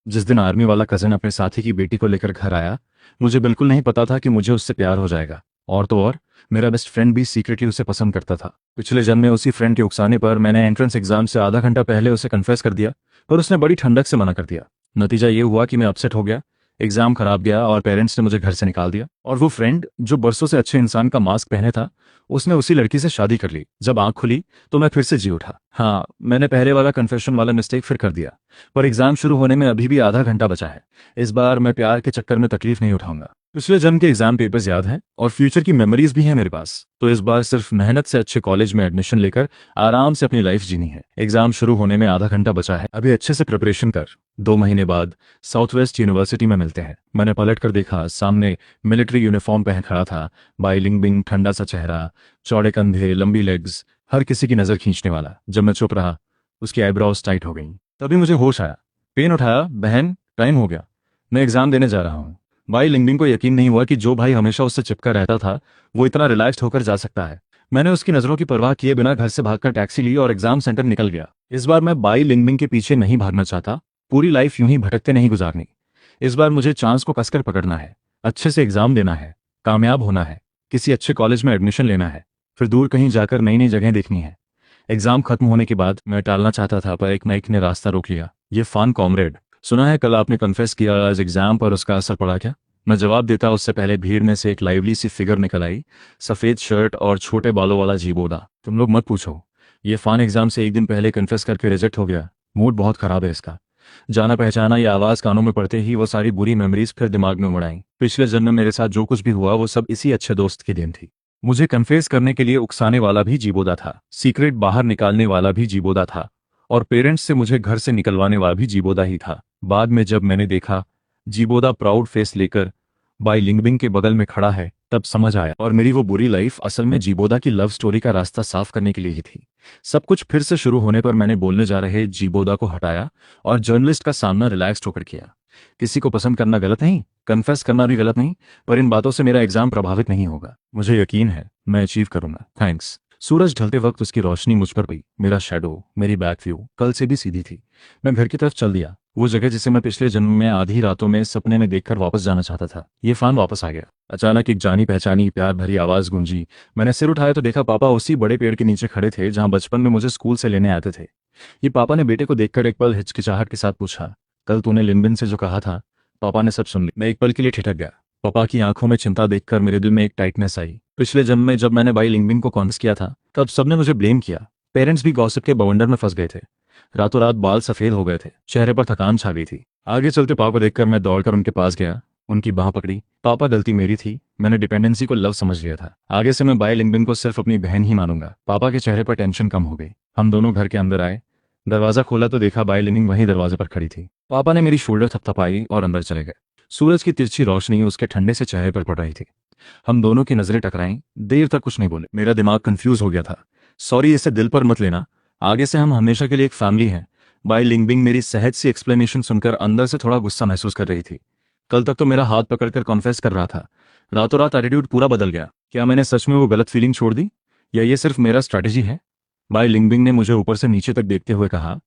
जिस दिन आर्मी वाला कजन अपने साथी की बेटी को लेकर घर आया, मुझे बिल्कुल नहीं पता था कि मुझे उससे प्यार हो जाएगा। और तो और, मेरा बेस्ट फ्रेंड भी सीक्रेटली उसे पसंद करता था। पिछले जन्म में उसी फ्रेंड के उकसाने पर मैंने एंट्रेंस एग्जाम से आधा घंटा पहले उसे कन्फेस कर दिया, पर उसने बड़ी ठंडक से मना कर दिया। नतीजा ये हुआ कि मैं अपसेट हो गया, एग्जाम खराब गया और पेरेंट्स ने मुझे घर से निकाल दिया। और वो फ्रेंड जो बरसों से अच्छे इंसान का मास्क पहने था, उसने उसी लड़की से शादी कर ली। जब आंख खुली तो मैं फिर से जी उठा। हाँ, मैंने पहले वाला कन्फेशन वाला मिस्टेक फिर कर दिया, पर एग्जाम शुरू होने में अभी भी आधा घंटा बचा है। इस बार मैं प्यार के चक्कर में तकलीफ नहीं उठाऊंगा। पिछले जन्म के एग्जाम पेपर्स याद हैं और फ्यूचर की मेमोरीज भी हैं मेरे पास, तो इस बार सिर्फ मेहनत से अच्छे कॉलेज में एडमिशन लेकर आराम से अपनी लाइफ जीनी है। एग्जाम शुरू होने में आधा घंटा बचा है, अभी अच्छे से प्रिपरेशन कर। 2 महीने बाद साउथ वेस्ट यूनिवर्सिटी में मिलते हैं। मैंने पलट कर देखा, सामने मिलिट्री यूनिफॉर्म पहन खड़ा था, बाइलिंग बिंग, ठंडा सा चेहरा, चौड़े कंधे, लंबी लेग्स, हर किसी की नजर खींचने वाला। जब मैं चुप रहा, उसकी आईब्रोज टाइट हो गई। तभी मुझे होश आया। पेन उठाया, बहन टाइम हो गया, मैं एग्जाम देने जा रहा हूँ। भाई लिंगबिंग को यकीन नहीं हुआ कि जो भाई हमेशा उससे चिपका रहता था वो इतना रिलैक्स्ड होकर जा सकता है। मैंने उसकी नजरों की परवाह किए बिना घर से भागकर टैक्सी ली और एग्जाम सेंटर निकल गया। इस बार मैं बाई लिंगबिंग के पीछे नहीं भागना चाहता, पूरी लाइफ यूं ही भटकते नहीं गुजारनी। इस बार मुझे चांस को कसकर पकड़ना है, अच्छे से एग्जाम देना है, कामयाब होना है, किसी अच्छे कॉलेज में एडमिशन लेना है, फिर दूर कहीं जाकर नई नई जगह देखनी है। एग्जाम खत्म होने के बाद मैं टालना चाहता था, पर एक नाइक ने रास्ता रोक लिया। ये फान कॉमरेड, सुना है कल आपने कन्फेस किया, आज एग्जाम पर उसका असर पड़ा क्या? मैं जवाब देता उससे पहले भीड़ में से एक लाइवली सी फिगर निकल आई, सफेद शर्ट और छोटे बालों वाला जी बोला, तुम लोग मत पूछो, ये फान एग्जाम से एक दिन पहले कन्फेस करके रिजेक्ट हो गया। मूड बहुत खराब है इसका। जाना पहचाना ये आवाज कानों में पड़ते ही वो सारी बुरी मेमोरीज फिर दिमाग में उमड़ आई। पिछले जन्म में मेरे साथ जो कुछ भी हुआ वो सब इसी अच्छे दोस्त की देन थी। मुझे कन्फेस करने के लिए उकसाने वाला भी जीबोदा था, सीक्रेट बाहर निकालने वाला भी जीबोदा था, और पेरेंट्स से मुझे घर से निकलवाने वाला भी जीबोदा ही था। बाद में जब मैंने देखा जीबोदा प्राउड फेस लेकर बाई लिंगबिंग के बगल में खड़ा है, तब समझ आया, और मेरी वो बुरी लाइफ असल में जीबोदा की लव स्टोरी का रास्ता साफ करने के लिए ही थी। सब कुछ फिर से शुरू होने पर मैंने बोलने जा रहे जीबोदा को हटाया और जर्नलिस्ट का सामना रिलैक्स्ड होकर किया। किसी को पसंद करना गलत नहीं, कन्फेस करना भी गलत नहीं, पर इन बातों से मेरा एग्जाम प्रभावित नहीं होगा। मुझे यकीन है मैं अचीव करूंगा। थैंक्स। सूरज ढलते वक्त उसकी रोशनी मुझ पर पड़ी। मेरा शैडो, मेरी बैक व्यू कल से भी सीधी थी। मैं घर की तरफ चल दिया, वो जगह जिसे मैं पिछले जन्म में आधी रातों में सपने में देखकर वापस जाना चाहता था। ये फान वापस आ गया। अचानक एक जानी पहचानी प्यार भरी आवाज गूंजी। मैंने सिर उठाया तो देखा पापा उसी बड़े पेड़ के नीचे खड़े थे जहां बचपन में मुझे स्कूल से लेने आते थे। ये पापा ने बेटे को देखकर एक पल हिचकिचाहट के साथ पूछा, कल तूने लिनबिन से जो कहा था? पापा ने सब सुन ली। मैं एक पल के लिए ठिठक गया। पापा की आंखों में चिंता देखकर मेरे दिल में एक टाइटनेस आई। पिछले जन्म में जब मैंने बाई लिंगबिंग को कॉन्स किया था, तब सबने मुझे ब्लेम किया। पेरेंट्स भी गॉसिप के बवंडर में फंस गए थे। रातों रात बाल सफेद हो गए थे, चेहरे पर थकान छा गई थी। आगे चलते पापा को देखकर मैं दौड़कर उनके पास गया, उनकी बाह पकड़ी। पापा, गलती मेरी थी, मैंने डिपेंडेंसी को लव समझ लिया था। आगे से मैं बाई लिंगबिन को सिर्फ अपनी बहन ही मानूंगा। पापा के चेहरे पर टेंशन कम हो गई। हम दोनों घर के अंदर आए। दरवाजा खोला तो देखा बाई लिंगबिन वहीं दरवाजे पर खड़ी थी। पापा ने मेरी शोल्डर थपथपाई और अंदर चले गए। सूरज की तिरछी रोशनी उसके ठंडे से चेहरे पर पड़ रही थी। हम दोनों की नजरें टकराईं। देर तक कुछ नहीं बोले। मेरा दिमाग कंफ्यूज हो गया था। सॉरी, इसे दिल पर मत लेना, आगे से हम हमेशा के लिए एक फैमिली हैं। बाई लिंगबिंग मेरी सहज सी एक्सप्लेनेशन सुनकर अंदर से थोड़ा गुस्सा महसूस कर रही थी। कल तक तो मेरा हाथ पकड़कर कॉन्फेस कर रहा था, रातों रात एटीट्यूड पूरा बदल गया। क्या मैंने सच में वो गलत फीलिंग छोड़ दी, या ये सिर्फ मेरा स्ट्रैटेजी है? बाई लिंगबिंग ने मुझे ऊपर से नीचे तक देखते हुए कहा,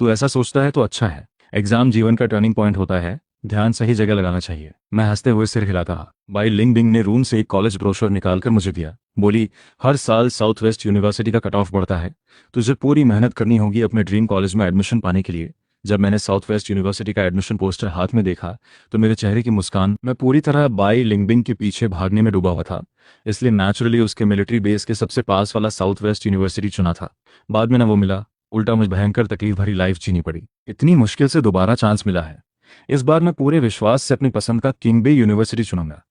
तू ऐसा सोचता है तो अच्छा है। एग्जाम जीवन का टर्निंग पॉइंट होता है, ध्यान सही जगह लगाना चाहिए। मैं हंसते हुए सिर हिलाता रहा। बाई लिंगबिंग ने रूम से एक कॉलेज ब्रोशर निकालकर मुझे दिया। बोली, हर साल साउथ वेस्ट यूनिवर्सिटी का कट ऑफ बढ़ता है, तुझे पूरी मेहनत करनी होगी अपने ड्रीम कॉलेज में एडमिशन पाने के लिए। जब मैंने साउथ वेस्ट यूनिवर्सिटी का एडमिशन पोस्टर हाथ में देखा तो मेरे चेहरे की मुस्कान, मैं पूरी तरह बाई लिंगबिंग के पीछे भागने में डूबा हुआ था, इसलिए नेचुरली उसके मिलिट्री बेस के सबसे पास वाला साउथ वेस्ट यूनिवर्सिटी चुना था। बाद में ना वो मिला, उल्टा मुझे भयंकर तकलीफ भरी लाइफ जीनी पड़ी। इतनी मुश्किल से दोबारा चांस मिला है। इस बार मैं पूरे विश्वास से अपनी पसंद का किंग बे यूनिवर्सिटी चुनूंगा।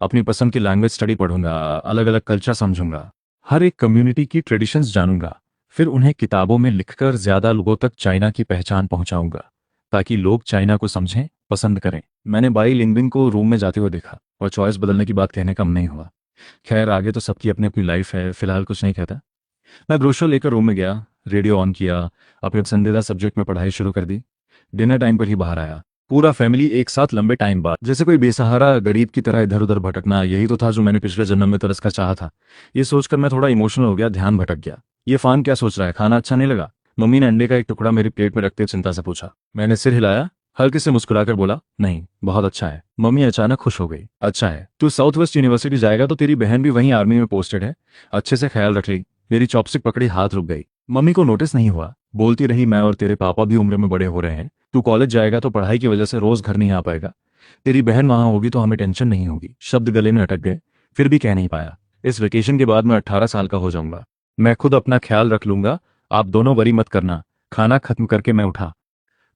अपनी पसंद की लैंग्वेज स्टडी पढ़ूंगा, अलग अलग कल्चर समझूंगा, हर एक कम्युनिटी की ट्रेडिशंस जानूंगा, फिर उन्हें किताबों में लिखकर ज्यादा लोगों तक चाइना की पहचान पहुंचाऊंगा, ताकि लोग चाइना को समझें, पसंद करें। मैंने बाई लिंगबिंग को रूम में जाते हुए देखा और चॉइस बदलने की बात कहने कम नहीं हुआ। खैर, आगे तो सबकी अपनी अपनी लाइफ है, फिलहाल कुछ नहीं कहता। मैं ब्रोशर लेकर रूम में गया, रेडियो ऑन किया, अपने पसंदीदा सब्जेक्ट में पढ़ाई शुरू कर दी। डिनर टाइम पर ही बाहर आया। पूरा फैमिली एक साथ लंबे टाइम बाद, जैसे कोई बेसहारा गरीब की तरह इधर उधर भटकना, यही तो था जो मैंने पिछले जन्म में तरस कर चाहा था। ये सोचकर मैं थोड़ा इमोशनल हो गया, ध्यान भटक गया। ये फान क्या सोच रहा है, खाना अच्छा नहीं लगा? मम्मी ने अंडे का एक टुकड़ा मेरी प्लेट में रखते चिंता से पूछा। मैंने सिर हिलाया, हल्के से मुस्कुराकर बोला, नहीं बहुत अच्छा है। मम्मी अचानक खुश हो गई। अच्छा है, तू साउथ वेस्ट यूनिवर्सिटी जाएगा तो तेरी बहन भी वहीं आर्मी में पोस्टेड है, अच्छे से ख्याल रख ली। मेरी चॉपस्टिक पकड़ी हाथ रुक गई। मम्मी को नोटिस नहीं हुआ, बोलती रही, मैं और तेरे पापा भी उम्र में बड़े हो रहे हैं, तू कॉलेज जाएगा तो पढ़ाई की वजह से रोज घर नहीं आ पाएगा, तेरी बहन वहां होगी तो हमें टेंशन नहीं होगी। शब्द गले में अटक गए, फिर भी कह नहीं पाया। इस वेकेशन के बाद मैं 18 साल का हो जाऊंगा, मैं खुद अपना ख्याल रख लूंगा, आप दोनों वरी मत करना। खाना खत्म करके मैं उठा,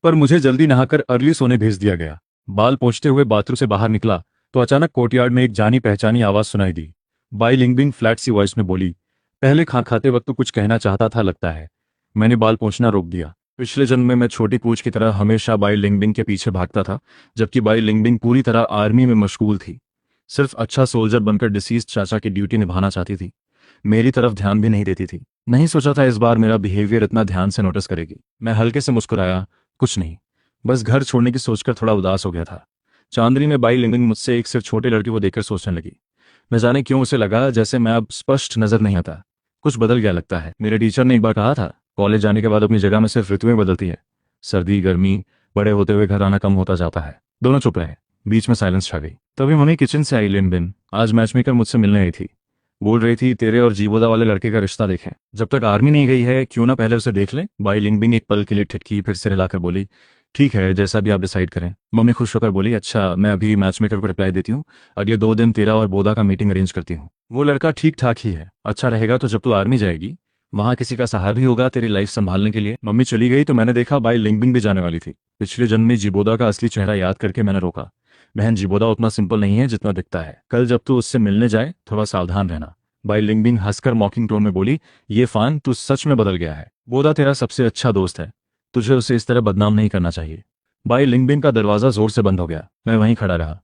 पर मुझे जल्दी नहाकर अर्ली सोने भेज दिया गया। बाल पोंछते हुए बाथरूम से बाहर निकला तो अचानक कोर्टयार्ड में एक जानी पहचानी आवाज सुनाई दी। बाई लिंगबिंग फ्लैट सी वॉइस में बोली, पहले खाते वक्त तो कुछ कहना चाहता था लगता है। मैंने बाल पोंछना रोक दिया। पिछले जन्म में मैं छोटी पूछ की तरह हमेशा बाई लिंगबिंग के पीछे भागता था, जबकि बाई लिंगबिंग पूरी तरह आर्मी में मशगूल थी, सिर्फ अच्छा सोल्जर बनकर डिसीज चाचा की ड्यूटी निभाना चाहती थी, मेरी तरफ ध्यान भी नहीं देती थी। नहीं सोचा था इस बार मेरा बिहेवियर इतना ध्यान से नोटिस करेगी। मैं हल्के से मुस्कुराया, कुछ नहीं, बस घर छोड़ने की सोचकर थोड़ा उदास हो गया था। चांदनी में बाई लिंगबिंग मुझसे एक सिर्फ छोटे लड़के को देखकर सोचने लगी। न जाने क्यों उसे लगा जैसे मैं अब स्पष्ट नजर नहीं आता, कुछ बदल गया लगता है। मेरे टीचर ने एक बार कहा था, कॉलेज जाने के बाद अपनी जगह में सिर्फ ऋतुएं बदलती है, सर्दी गर्मी, बड़े होते हुए घर आना कम होता जाता है। दोनों चुप रहे, बीच में साइलेंस छा गई। तभी मम्मी किचन से आई। लिनबिन आज मैचमेकर मुझसे मिलने आई थी, बोल रही थी तेरे और जीवोदा वाले लड़के का रिश्ता देखें, जब तक आर्मी नहीं गई है क्यों ना पहले उसे देख ले। बाई लिंगबिंग एक पल के लिए ठिठकी, फिर सिर हिलाकर बोली, ठीक है जैसा भी आप डिसाइड करें। मम्मी खुश होकर बोली, अच्छा मैं अभी मैचमेकर को रिप्लाई देती हूँ, अगले 2 दिन तेरा और बोदा का मीटिंग अरेंज करती हूँ। वो लड़का ठीक ठाक ही है, अच्छा रहेगा तो जब तू आर्मी जाएगी वहां किसी का सहारा भी होगा तेरी लाइफ संभालने के लिए। मम्मी चली गई तो मैंने देखा बाई लिंगबिंग भी जाने वाली थी। पिछले जन्म में जीबोदा का असली चेहरा याद करके मैंने रोका, बहन जीबोदा उतना सिंपल नहीं है जितना दिखता है, कल जब तू उससे मिलने जाए थोड़ा सावधान रहना। बाई लिंगबिंग हंसकर मॉकिंग टोन में बोली, ये फान तू सच में बदल गया है, बोदा तेरा सबसे अच्छा दोस्त है, तुझे उसे इस तरह बदनाम नहीं करना चाहिए। बाई लिंगबिंग का दरवाजा जोर से बंद हो गया। मैं वहीं खड़ा रहा।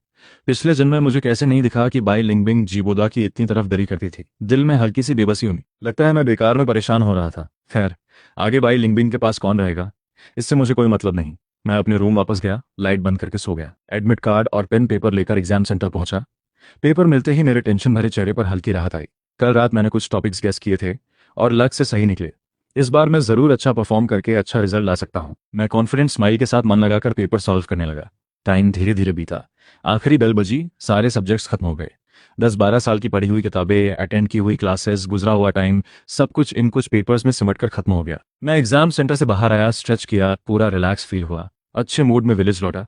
पिछले जन्म में मुझे कैसे नहीं दिखा कि बाई लिंगबिंग जीबोदा की इतनी तरफ दरी करती थी। दिल में हल्की सी बेबसी हुई, लगता है मैं बेकार में परेशान हो रहा था। खैर आगे बाई लिंगबिंग के पास कौन रहेगा, इससे मुझे कोई मतलब नहीं। मैं अपने रूम वापस गया, लाइट बंद करके सो गया। एडमिट कार्ड और पेन पेपर लेकर एग्जाम सेंटर पहुंचा। पेपर मिलते ही मेरे टेंशन भरे चेहरे पर हल्की राहत आई। कल रात मैंने कुछ टॉपिक्स गेस किए थे और लक से सही निकले। इस बार मैं जरूर अच्छा परफॉर्म करके अच्छा रिजल्ट ला सकता हूँ। मैं कॉन्फिडेंट स्माइल के साथ मन लगाकर पेपर सॉल्व करने लगा। टाइम धीरे धीरे बीता, आखिरी बेल बजी, सारे सब्जेक्ट्स खत्म हो गए। 10-12 साल की पढ़ी हुई किताबें, अटेंड की हुई क्लासेस, गुजरा हुआ टाइम, सब कुछ इन कुछ पेपर्स में सिमटकर खत्म हो गया। मैं एग्जाम सेंटर से बाहर आया, स्ट्रेच किया, पूरा रिलैक्स फील हुआ, अच्छे मूड में विलेज लौटा।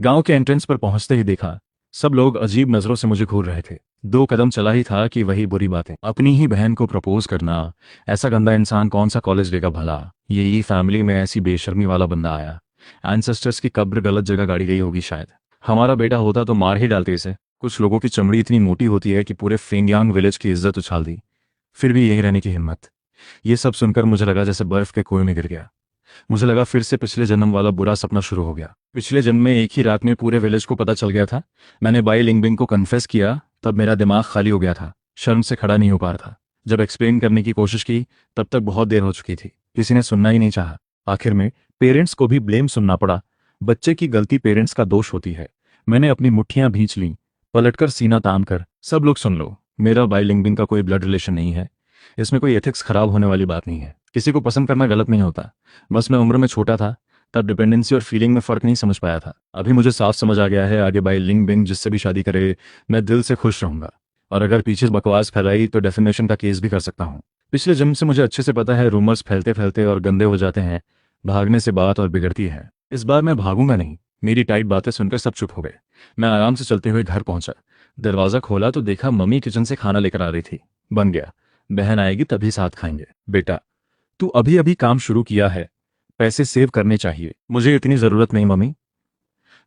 गांव के एंट्रेंस पर पहुंचते ही देखा सब लोग अजीब नजरों से मुझे घूर रहे थे। 2 कदम चला ही था कि वही बुरी बातें, अपनी ही बहन को प्रपोज करना, ऐसा गंदा इंसान कौन सा कॉलेज लेगा भला, यही फैमिली में ऐसी बेशर्मी वाला बंदा आया। एंसेस्टर्स की कब्र गलत जगह गाड़ी गई होगी शायद, हमारा बेटा होता तो मार ही डालते इसे। कुछ लोगों की चमड़ी इतनी मोटी होती है कि पूरे फेंगयांग विलेज की इज्जत उछाल दी, फिर भी यही रहने की हिम्मत। ये सब सुनकर मुझे लगा जैसे बर्फ के कुएं में गिर गया। मुझे लगा फिर से पिछले जन्म वाला बुरा सपना शुरू हो गया। पिछले जन्म में एक ही रात में पूरे विलेज को पता चल गया था। मैंने बाई लिंगबिंग को कन्फेस किया तब मेरा दिमाग खाली हो गया था, शर्म से खड़ा नहीं हो पा रहा था। जब एक्सप्लेन करने की कोशिश की तब तक बहुत देर हो चुकी थी, किसी ने सुनना ही नहीं चाहा। आखिर में पेरेंट्स को भी ब्लेम सुनना पड़ा। बच्चे की गलती पेरेंट्स का दोष होती है। मैंने अपनी मुट्ठियां भींच लीं, पलटकर सीना तान कर, सब लोग सुन लो, मेरा बाई लिंगबिंग का कोई ब्लड रिलेशन नहीं है, इसमें कोई एथिक्स खराब होने वाली बात नहीं है, किसी को पसंद करना गलत नहीं होता। बस मैं उम्र में छोटा था, तब डिपेंडेंसी और फीलिंग में फर्क नहीं समझ पाया था। अभी मुझे साफ समझ आ गया है, आगे बाई लिंगबिंग जिससे भी शादी करे मैं दिल से खुश रहूंगा, और अगर पीछे बकवास फैलाई तो डेफिनेशन का केस भी कर सकता हूँ। पिछले जन्म से मुझे अच्छे से पता है रूमर्स फैलते फैलते और गंदे हो जाते हैं, भागने से बात और बिगड़ती है। इस बार मैं भागूंगा नहीं। मेरी टाइट बातें सुनकर सब चुप हो गए। मैं आराम से चलते हुए घर पहुंचा। दरवाजा खोला तो देखा मम्मी किचन से खाना लेकर आ रही थी। बन गया, बहन आएगी तभी साथ खाएंगे। बेटा तू अभी अभी काम शुरू किया है, पैसे सेव करने चाहिए। मुझे इतनी जरूरत नहीं मम्मी।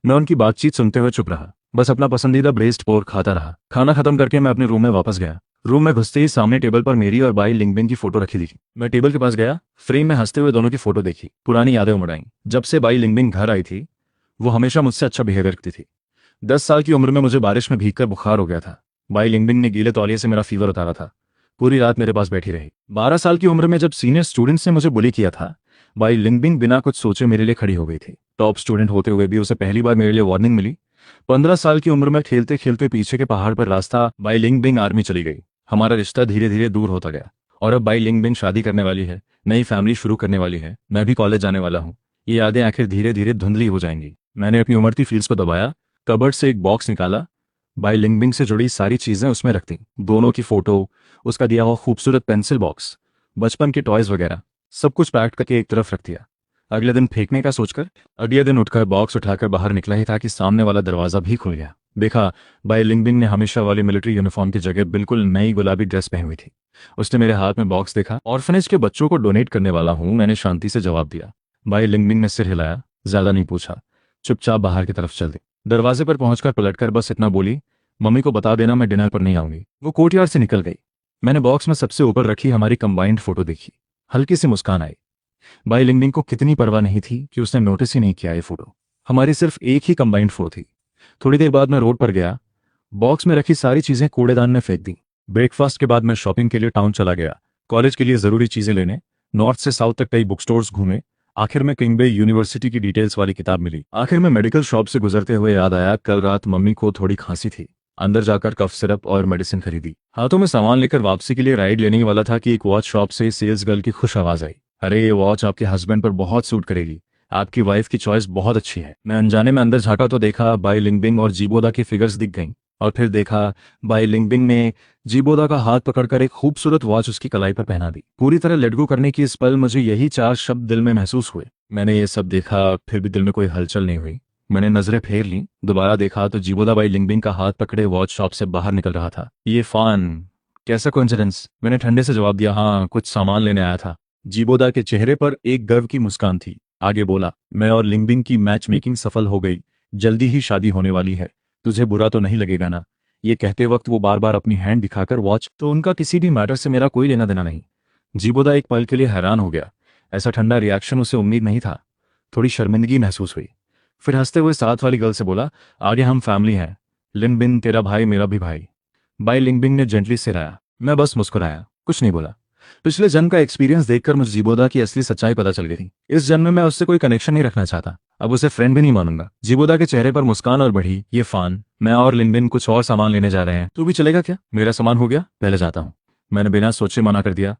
मैं उनकी बातचीत सुनते हुए चुप रहा, बस अपना पसंदीदा ब्रेस्ट पोर्क खाता रहा। खाना खत्म करके मैं अपने रूम में वापस गया। रूम में घुसते ही सामने टेबल पर मेरी और बाई लिंगबिंग की फोटो रखी थी। मैं टेबल के पास गया, फ्रेम में हंसते हुए दोनों की फोटो देखी, पुरानी यादें उमड़ आईं। जब से बाई लिंगबिंग घर आई थी वो हमेशा मुझसे अच्छा बिहेवियर करती थी। 10 साल की उम्र में मुझे बारिश में भीगकर बुखार हो गया था, बाई लिंगबिंग ने गीले तौलिए से मेरा फीवर उतारा था, पूरी रात मेरे पास बैठी रही। 12 साल की उम्र में जब सीनियर स्टूडेंट्स ने मुझे बुली किया था, बाई लिंगबिंग बिना कुछ सोचे मेरे लिए खड़ी हो गई थी। टॉप स्टूडेंट होते हुए भी उसे पहली बार मेरे लिए वार्निंग मिली। 15 साल की उम्र में खेलते खेलते पीछे के पहाड़ पर रास्ता, बाई लिंगबिंग आर्मी चली गई। हमारा रिश्ता धीरे धीरे दूर होता गया और अब बाई लिंगबिंग शादी करने वाली है, नई फैमिली शुरू करने वाली है, मैं भी कॉलेज जाने वाला हूँ। ये यादें आखिर धीरे धीरे धुंधली हो जाएंगी। मैंने अपनी उमड़ती फील्स को दबाया, कबर्ड से एक बॉक्स निकाला, बाई लिंगबिंग से जुड़ी सारी चीज़ें उसमें रख दी। दोनों की फ़ोटो, उसका दिया हुआ खूबसूरत पेंसिल बॉक्स, बचपन के टॉयज़ वगैरह, सब कुछ पैक करके एक तरफ रख दिया। अगले दिन फेंकने का सोचकर अगले दिन उठकर बॉक्स उठाकर बाहर निकला ही था कि सामने वाला दरवाज़ा भी खुल गया। देखा, बाई लिंगबिंग ने हमेशा वाली मिलिट्री यूनिफॉर्म की जगह बिल्कुल नई गुलाबी ड्रेस पहनी हुई थी। उसने मेरे हाथ में बॉक्स देखा। ऑर्फनेज के बच्चों को डोनेट करने वाला हूँ, मैंने शांति से जवाब दिया। बाई लिंगबिंग ने सिर हिलाया, ज़्यादा नहीं पूछा, चुपचाप बाहर की तरफ चल दी। दरवाजे पर पहुंचकर पलटकर बस इतना बोली, मम्मी को बता देना मैं डिनर पर नहीं आऊंगी। वो कोर्टयार्ड से निकल गई। मैंने बॉक्स में सबसे ऊपर रखी हमारी कंबाइंड फोटो देखी। हल्की सी मुस्कान आई। बाई लिंगबिंग को कितनी परवाह नहीं थी कि उसने नोटिस ही नहीं किया ये फोटो। हमारी सिर्फ एक ही कंबाइंड फोटो थी। थोड़ी देर बाद मैं रोड पर गया, बॉक्स में रखी सारी चीजें कूड़ेदान में फेंक दी। ब्रेकफास्ट के बाद मैं शॉपिंग के लिए टाउन चला गया, कॉलेज के लिए जरूरी चीजें लेने। नॉर्थ से साउथ तक कई बुक स्टोर्स घूमे। आखिर में किंगबे यूनिवर्सिटी की डिटेल्स वाली किताब मिली। आखिर में मेडिकल शॉप से गुजरते हुए याद आया, कल रात मम्मी को थोड़ी खांसी थी। अंदर जाकर कफ सिरप और मेडिसिन खरीदी। हाथों में सामान लेकर वापसी के लिए राइड लेने वाला था कि एक वॉच शॉप से सेल्स गर्ल की खुश आवाज आई, अरे ये वॉच आपके हस्बैंड पर बहुत सूट करेगी, आपकी वाइफ की चॉइस बहुत अच्छी है। मैं अनजाने में अंदर झांका तो देखा बाई लिंगबिंग और जीबोदा की फिगर्स दिख गईं। और फिर देखा बाई लिंगबिंग ने जीबोदा का हाथ पकड़कर एक खूबसूरत वॉच उसकी कलाई पर पहना दी। पूरी तरह लेट गो करने की इस पल मुझे यही चार शब्द दिल में महसूस हुए। मैंने ये सब देखा, फिर भी दिल में कोई हलचल नहीं हुई। मैंने नजरें फेर ली, दोबारा देखा तो जीबोदा बाई लिंगबिंग का हाथ पकड़े वॉच शॉप से बाहर निकल रहा था। ये फान, कैसा कोइंसिडेंस, मैंने ठंडे से जवाब दिया। हाँ, कुछ सामान लेने आया था। जीबोदा के चेहरे पर एक गर्व की मुस्कान थी। आगे बोला, मैं और लिंगबिंग की मैच मेकिंग सफल हो गई, जल्दी ही शादी होने वाली है, तुझे बुरा तो नहीं लगेगा ना। ये कहते वक्त वो बार बार अपनी हैंड दिखाकर वॉच, तो उनका किसी भी मैटर से मेरा कोई लेना देना नहीं। जीबोदा एक पल के लिए हैरान हो गया। ऐसा ठंडा रिएक्शन उसे उम्मीद नहीं था। थोड़ी शर्मिंदगी महसूस हुई। फिर हंसते हुए साथ वाली गर्ल से बोला, आगे हम फैमिली हैं, लिंगबिंग तेरा भाई मेरा भी भाई। बाई लिंगबिंग ने जेंटली सिराया। मैं बस मुस्कुराया, कुछ नहीं बोला। पिछले जन्म का एक्सपीरियंस देखकर मुझे जीबोदा की असली सच्चाई पता चल गई थी। इस जन्म में मैं उससे कोई कनेक्शन नहीं रखना चाहता, अब उसे फ्रेंड भी नहीं मानूंगा। जीबोदा के चेहरे पर मुस्कान और बढ़ी। ये फान, मैं और लिंगबिन कुछ और सामान लेने जा रहे हैं, तू भी चलेगा क्या? मेरा सामान हो गया, पहले जाता हूँ, मैंने बिना सोचे मना कर दिया।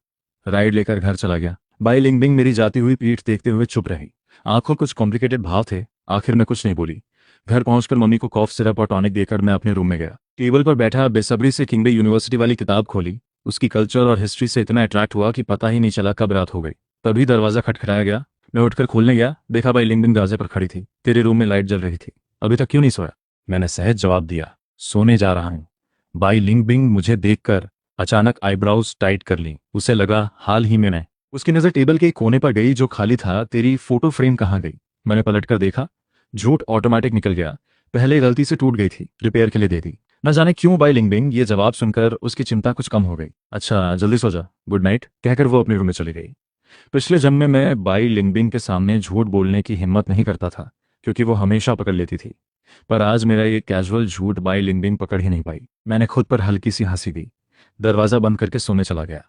राइड लेकर घर चला गया। बाई लिंगबिंग मेरी जाती हुई पीठ देखते हुए चुप रही। आंखों कुछ कॉम्प्लिकेटेड भाव थे। आखिर में कुछ नहीं बोली। घर पहुंचकर मम्मी को कॉफ सिरप और टॉनिक देकर मैं अपने रूम में गया। टेबल पर बैठा बेसब्री से किंगबे यूनिवर्सिटी वाली किताब खोली। उसकी कल्चर और हिस्ट्री से इतना अट्रैक्ट हुआ कि पता ही नहीं चला कब रात हो गई। तभी दरवाजा खटखटाया गया। मैं उठकर खोलने गया, देखा बाई लिंगबिंग दरवाजे पर खड़ी थी। तेरे रूम में लाइट जल रही थी, अभी तक क्यों नहीं सोया? मैंने सहज जवाब दिया, सोने जा रहा हूँ। बाई लिंगबिंग मुझे देखकर अचानक आईब्राउज टाइट कर ली। उसे लगा हाल ही में मैं। उसकी नजर टेबल के एक कोने पर गई जो खाली था। तेरी फोटो फ्रेम कहाँ गई? मैंने पलटकर देखा, झूठ ऑटोमेटिक निकल गया। पहले गलती से टूट गई थी, रिपेयर के लिए दे दी। न जाने क्यों बाई लिंगबिंग ये जवाब सुनकर उसकी चिंता कुछ कम हो गई। अच्छा जल्दी सो जा, गुड नाइट कहकर वो अपने रूम में चली गई। पिछले जन्म में मैं बाई लिंगबिंग के सामने झूठ बोलने की हिम्मत नहीं करता था, क्योंकि वो हमेशा पकड़ लेती थी। पर आज मेरा ये कैजुअल झूठ बाई लिंगबिंग पकड़ ही नहीं पाई। मैंने खुद पर हल्की सी हंसी दी, दरवाजा बंद करके सोने चला गया।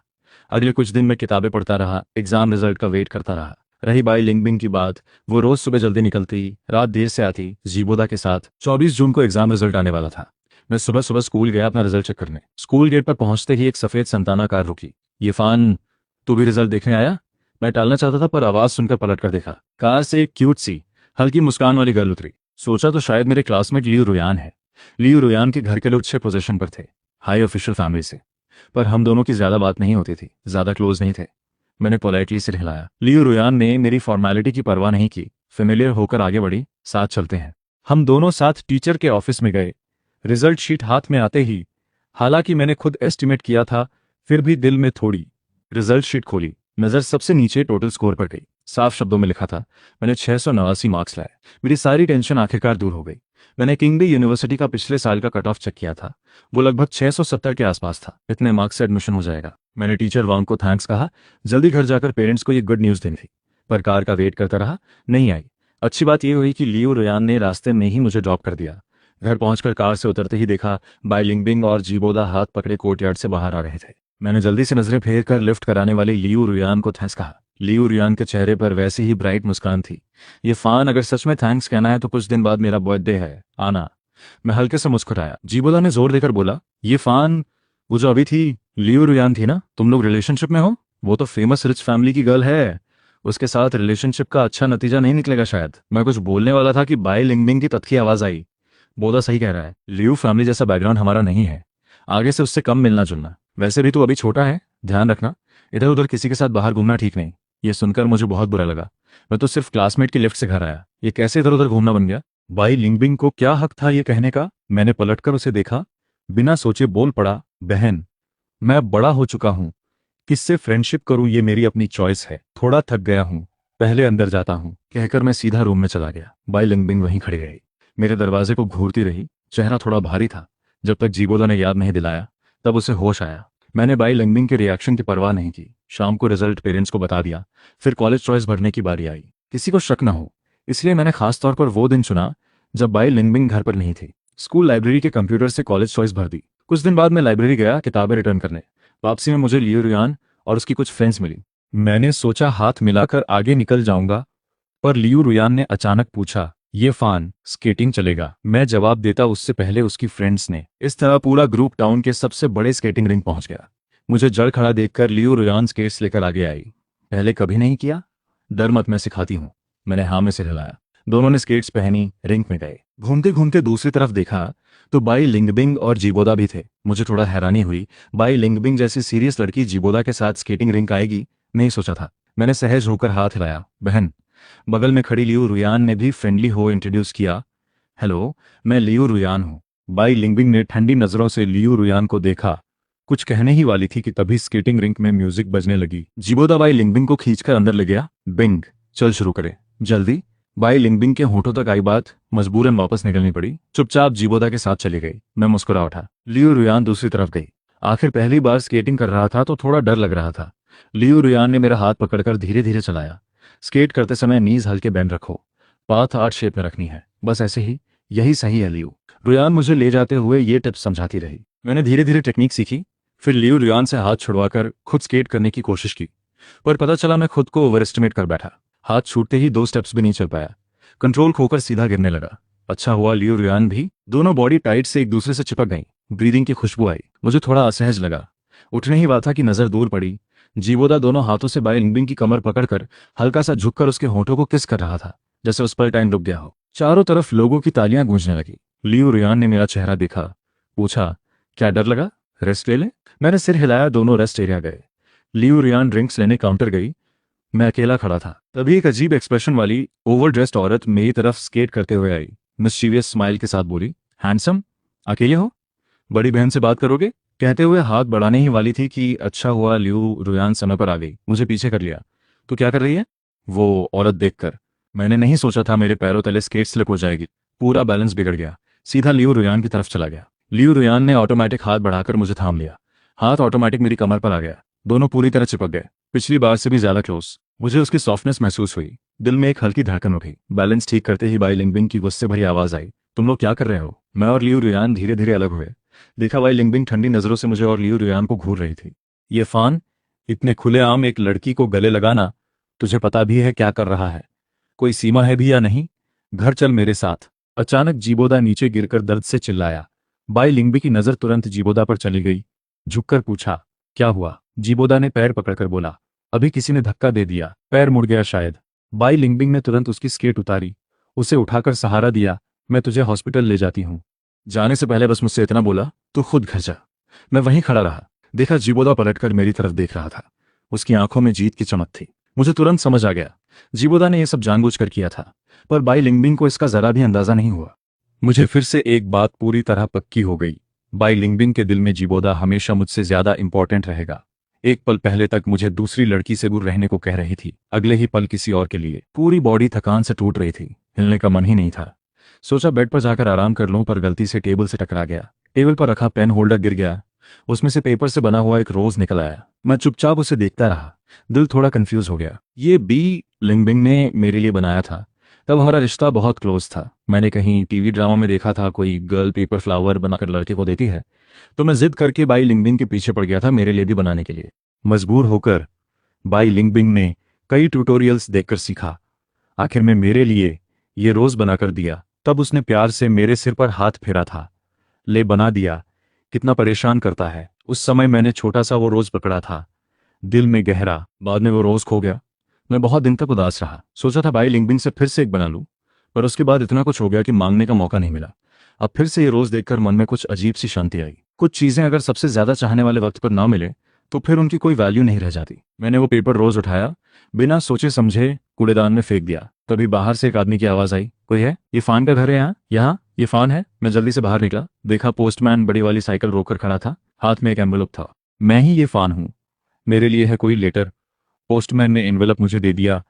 अगले कुछ दिन मैं किताबें पढ़ता रहा, एग्जाम रिजल्ट का वेट करता रहा। रही बाई लिंगबिंग की बात, वो रोज सुबह जल्दी निकलती, रात देर से आती, जीबोदा के साथ। 24 जून को एग्जाम रिजल्ट आने वाला था। मैं सुबह सुबह स्कूल गया अपना रिजल्ट चेक करने। स्कूल गेट पर पहुंचते ही एक सफेद संताना कार रुकी। ये फान, तू भी रिजल्ट देखने आया? मैं टालना चाहता था पर आवाज सुनकर पलट कर देखा। कार से एक क्यूट सी हल्की मुस्कान वाली गर्ल उतरी। सोचा तो शायद मेरे क्लासमेट लियू रुयान है। लियू रुयान के घर के लोग अच्छे पोजीशन पर थे, हाई ऑफिशियल फैमिली से, पर हम दोनों की ज्यादा बात नहीं होती थी, ज्यादा क्लोज नहीं थे। मैंने पोलाइटली सिर हिलाया। लियू रुयान ने मेरी फॉर्मेलिटी की परवाह नहीं की, फेमिलियर होकर आगे बढ़ी, साथ चलते हैं। हम दोनों साथ टीचर के ऑफिस में गए। रिजल्ट शीट हाथ में आते ही, हालांकि मैंने खुद एस्टिमेट किया था, फिर भी दिल में थोड़ी। रिजल्ट शीट खोली, नजर सबसे नीचे टोटल स्कोर पर गई। साफ शब्दों में लिखा था, मैंने 689 मार्क्स लाए। मेरी सारी टेंशन आखिरकार दूर हो गई। मैंने किंगबे यूनिवर्सिटी का पिछले साल का कट ऑफ चेक किया था, वो लगभग 670 के आसपास था। इतने मार्क्स से एडमिशन हो जाएगा। मैंने टीचर वांग को थैंक्स कहा, जल्दी घर जाकर पेरेंट्स को ये गुड न्यूज़ देनी थी। पर कार का वेट करता रहा, नहीं आई। अच्छी बात यह हुई कि लियू रुयान ने रास्ते में ही मुझे ड्रॉप कर दिया। घर पहुंचकर कार से उतरते ही देखा बाई लिंगबिंग और जीबोदा हाथ पकड़े कोर्टयार्ड से बाहर आ रहे थे। मैंने जल्दी से नजरें फेर कर लिफ्ट कराने वाले लियू रुयान को थैंक्स कहा। लियू रुयान के चेहरे पर वैसी ही ब्राइट मुस्कान थी। ये फान, अगर सच में थैंक्स कहना है तो कुछ दिन बाद मेरा बर्थडे है, आना। मैं हल्के से मुस्कुराया। जीबोदा ने जोर देकर बोला, ये फान, वो जो अभी थी लियू रुयान थी ना, तुम लोग रिलेशनशिप में हो? वो तो फेमस रिच फैमिली की गर्ल है, उसके साथ रिलेशनशिप का अच्छा नतीजा नहीं निकलेगा शायद। मैं कुछ बोलने वाला था कि बाई लिंगबिंग की तत्की आवाज़ आई। बोला सही कह रहा है, लियू फैमिली जैसा बैकग्राउंड हमारा नहीं है, आगे से उससे कम मिलना जुलना। वैसे भी तू अभी छोटा है, ध्यान रखना, इधर उधर किसी के साथ बाहर घूमना ठीक नहीं। ये सुनकर मुझे बहुत बुरा लगा। मैं तो सिर्फ क्लासमेट की लिफ्ट से घर आया, ये कैसे इधर उधर घूमना बन गया? बाई लिंगबिंग को क्या हक था ये कहने का? मैंने पलटकर उसे देखा, बिना सोचे बोल पड़ा, बहन, मैं बड़ा हो चुका हूँ, किससे फ्रेंडशिप करूं ये मेरी अपनी चॉइस है, थोड़ा थक गया हूं, पहले अंदर जाता हूं। कहकर मैं सीधा रूम में चला गया। बाई लिंगबिंग वहीं खड़ी रही, मेरे दरवाजे को घूरती रही, चेहरा थोड़ा भारी था। जब तक जीबोदा ने याद नहीं दिलाया तब उसे होश आया। मैंने बाई लिंगबिंग के रिएक्शन की परवाह नहीं की। शाम को रिजल्ट पेरेंट्स को बता दिया। फिर कॉलेज चॉइस भरने की बारी आई। किसी को शक न हो इसलिए मैंने खास तौर पर वो दिन चुना जब बाई लिंगबिंग घर पर नहीं थी। स्कूल लाइब्रेरी के कंप्यूटर से कॉलेज चॉइस भर दी। कुछ दिन बाद मैं लाइब्रेरी गया किताबें रिटर्न करने। वापसी में मुझे लियू रुयान और उसकी कुछ फ्रेंड्स मिली। मैंने सोचा हाथ मिलाकर आगे निकल जाऊंगा, पर लियू रुयान ने अचानक पूछा, ये फान स्केटिंग चलेगा? मैं जवाब देता उससे पहले उसकी फ्रेंड्स ने। इस तरह पूरा ग्रुप टाउन के सबसे बड़े स्केटिंग रिंग पहुंच गया। मुझे जड़ खड़ा देखकर लियू रुयान स्केट्स लेकर आगे आई। पहले कभी नहीं किया? डर मत, मैं सिखाती हूँ। मैंने हाँ में सिर हिलाया। दोनों ने स्केट्स पहनी, रिंक में गए। घूमते घूमते दूसरी तरफ देखा तो बाई लिंगबिंग और जीबोदा भी थे। मुझे थोड़ा हैरानी हुई, बाई लिंगबिंग जैसी सीरियस लड़की जीबोदा के साथ स्केटिंग रिंक आएगी, नहीं सोचा था। मैंने सहज होकर हाथ हिलाया। बहन। बगल में खड़ी लियू रुयान ने भी फ्रेंडली हो इंट्रोड्यूस किया। हेलो, मैं लियू रुयान हूँ। बाई लिंगबिंग ने ठंडी नजरों से लियू रुयान को देखा। कुछ कहने ही वाली थी कि तभी स्केटिंग रिंक में म्यूजिक बजने लगी। जीबोदा बाई लिंगबिंग को खींचकर अंदर ले गया। बिंग, चल शुरू करें जल्दी। बाई लिंगबिंग के होठों तक आई बात मजबूरन वापस निकलनी पड़ी। चुपचाप जीबोदा के साथ चली गई। मैं मुस्कुरा उठा। लियू रुयान दूसरी तरफ गई। आखिर पहली बार स्केटिंग कर रहा था तो थोड़ा डर लग रहा था। लियू रुयान ने मेरा हाथ पकड़कर धीरे धीरे चलाया। स्केट करते समय नीज हल्के बेंड रखो, पाथ आर्ट शेप में रखनी है, बस ऐसे ही, यही सही है लियू। रुयान मुझे ले जाते हुए ये टिप्स समझाती रही। मैंने धीरे धीरे टेक्निक सीखी। फिर लियू रुयान से हाथ छुड़वाकर खुद स्केट करने की कोशिश की, पर पता चला मैं खुद को ओवर एस्टिमेट कर बैठा। हाथ छूटते ही 2 स्टेप्स भी नहीं चल पाया। कंट्रोल खोकर सीधा गिरने लगा। अच्छा हुआ लियू रुयान भी। दोनों बॉडी टाइट से एक दूसरे से चिपक गईं। ब्रीदिंग की खुशबू आई। मुझे थोड़ा असहज लगा। उठने ही वाला था कि नजर दूर पड़ी। जीबोदा दोनों हाथों से बाई लिंगबिंग की कमर पकड़कर हल्का सा झुककर उसके होठों को किस कर रहा था, जैसे उस पर टाइम रुक गया हो। चारों तरफ लोगों की तालियां गूंजने लगी। लियू रुयान ने मेरा चेहरा देखा, पूछा, क्या डर लगा? रेस्ट ले ले? मैंने सिर हिलाया। दोनों रेस्ट एरिया गए। लियू रुयान ड्रिंक्स लेने काउंटर गई। मैं अकेला खड़ा था। तभी एक अजीब एक्सप्रेशन वाली ओवर ड्रेस्ड औरत मेरी तरफ स्केट करते हुए आई। मिस्चीवियस स्माइल के साथ बोली, हैंडसम, अकेले हो? बड़ी बहन से बात करोगे? कहते हुए हाथ बढ़ाने ही वाली थी कि अच्छा हुआ लियू रुयान समय पर आ गई। मुझे पीछे कर लिया। तो क्या कर रही है? वो औरत देखकर मैंने नहीं सोचा था मेरे पैरों तले स्केट स्लिप हो जाएगी। पूरा बैलेंस बिगड़ गया। सीधा लियू रुयान की तरफ चला गया। लियू रुयान ने ऑटोमेटिक हाथ बढ़ाकर मुझे थाम लिया। हाथ ऑटोमेटिक मेरी कमर पर आ गया। दोनों पूरी तरह चिपक गए, पिछली बार से भी ज्यादा क्लोज। मुझे उसकी सॉफ्टनेस महसूस हुई। दिल में एक हल्की धड़कन उठी। बैलेंस ठीक करते ही बाई लिंगबिंग की गुस्से भरी आवाज आई, तुम लोग क्या कर रहे हो? मैं और लियू रुयान धीरे धीरे अलग हुए। देखा बाई लिंगबिंग ठंडी नजरों से मुझे और लियू रुयान को घूर रही थी। ये फान, इतने खुलेआम एक लड़की को गले लगाना, तुझे पता भी है क्या कर रहा है? कोई सीमा है भी या नहीं? घर चल मेरे साथ। अचानक जीबोदा नीचे गिरकर दर्द से चिल्लाया। बाई लिंगबिंग की नजर तुरंत जीबोदा पर चली गई। झुककर पूछा, क्या हुआ? जीबोदा ने पैर पकड़कर बोला, अभी किसी ने धक्का दे दिया, पैर मुड़ गया शायद। बाई लिंगबिंग ने तुरंत उसकी स्केट उतारी, उसे उठाकर सहारा दिया। मैं तुझे हॉस्पिटल ले जाती हूँ। जाने से पहले बस मुझसे इतना बोला, तू खुद घर जा। मैं वहीं खड़ा रहा। देखा जीबोदा पलटकर मेरी तरफ देख रहा था। उसकी आंखों में जीत की चमक थी। मुझे तुरंत समझ आ गया, जीबोदा ने यह सब जानबूझकर किया था, पर बाई लिंगबिंग को इसका जरा भी अंदाजा नहीं हुआ। मुझे फिर से एक बात पूरी तरह पक्की हो गई, बाई लिंगबिंग के दिल में जीबोदा हमेशा मुझसे ज्यादा इंपॉर्टेंट रहेगा। एक पल पहले तक मुझे दूसरी लड़की से दूर रहने को कह रही थी, अगले ही पल किसी और के लिए। पूरी बॉडी थकान से टूट रही थी, हिलने का मन ही नहीं था। सोचा बेड पर जाकर आराम कर लूं, पर गलती से टेबल से टकरा गया। टेबल पर रखा पेन होल्डर गिर गया। उसमें से पेपर से बना हुआ एक रोज निकल आया। मैं चुपचाप उसे देखता रहा। दिल थोड़ा कंफ्यूज हो गया। ये बी लिंगबिंग ने मेरे लिए बनाया था। तब हमारा रिश्ता बहुत क्लोज था। मैंने कहीं टीवी ड्रामा में देखा था, कोई गर्ल पेपर फ्लावर बनाकर लड़के को देती है, तो मैं जिद करके बाई लिंगबिंग के पीछे पड़ गया था मेरे लिए भी बनाने के लिए। मजबूर होकर बाई लिंगबिंग ने कई ट्यूटोरियल्स देखकर सीखा। आखिर में मेरे लिए ये रोज बनाकर दिया। तब उसने प्यार से मेरे सिर पर हाथ फेरा था, ले बना दिया। कितना परेशान करता है। उस समय मैंने छोटा सा वो रोज पकड़ा था, दिल में गहरा। बाद में वो रोज खो गया। मैं बहुत दिन तक उदास रहा। सोचा था भाई लिंक्डइन से फिर से एक बना लूं, पर उसके बाद इतना कुछ हो गया कि मांगने का मौका नहीं मिला। अब फिर से ये रोज देखकर मन में कुछ अजीब सी शांति आई। कुछ चीजें अगर सबसे ज्यादा चाहने वाले वक्त पर ना मिले तो फिर उनकी कोई वैल्यू नहीं रह जाती। मैंने वो पेपर रोज उठाया, बिना सोचे समझे कूड़ेदान में फेंक दिया। तभी बाहर से एक आदमी की आवाज आई, कोई है? ये फान का घर है यहाँ? यहाँ ये फान है। मैं जल्दी से बाहर निकला, देखा पोस्टमैन बड़ी वाली साइकिल रोककर खड़ा था, हाथ में एक एनवेलप था। मैं ही ये फान हूँ, मेरे लिए है कोई लेटर। पोस्टमैन ने एनवेलप मुझे दे दिया।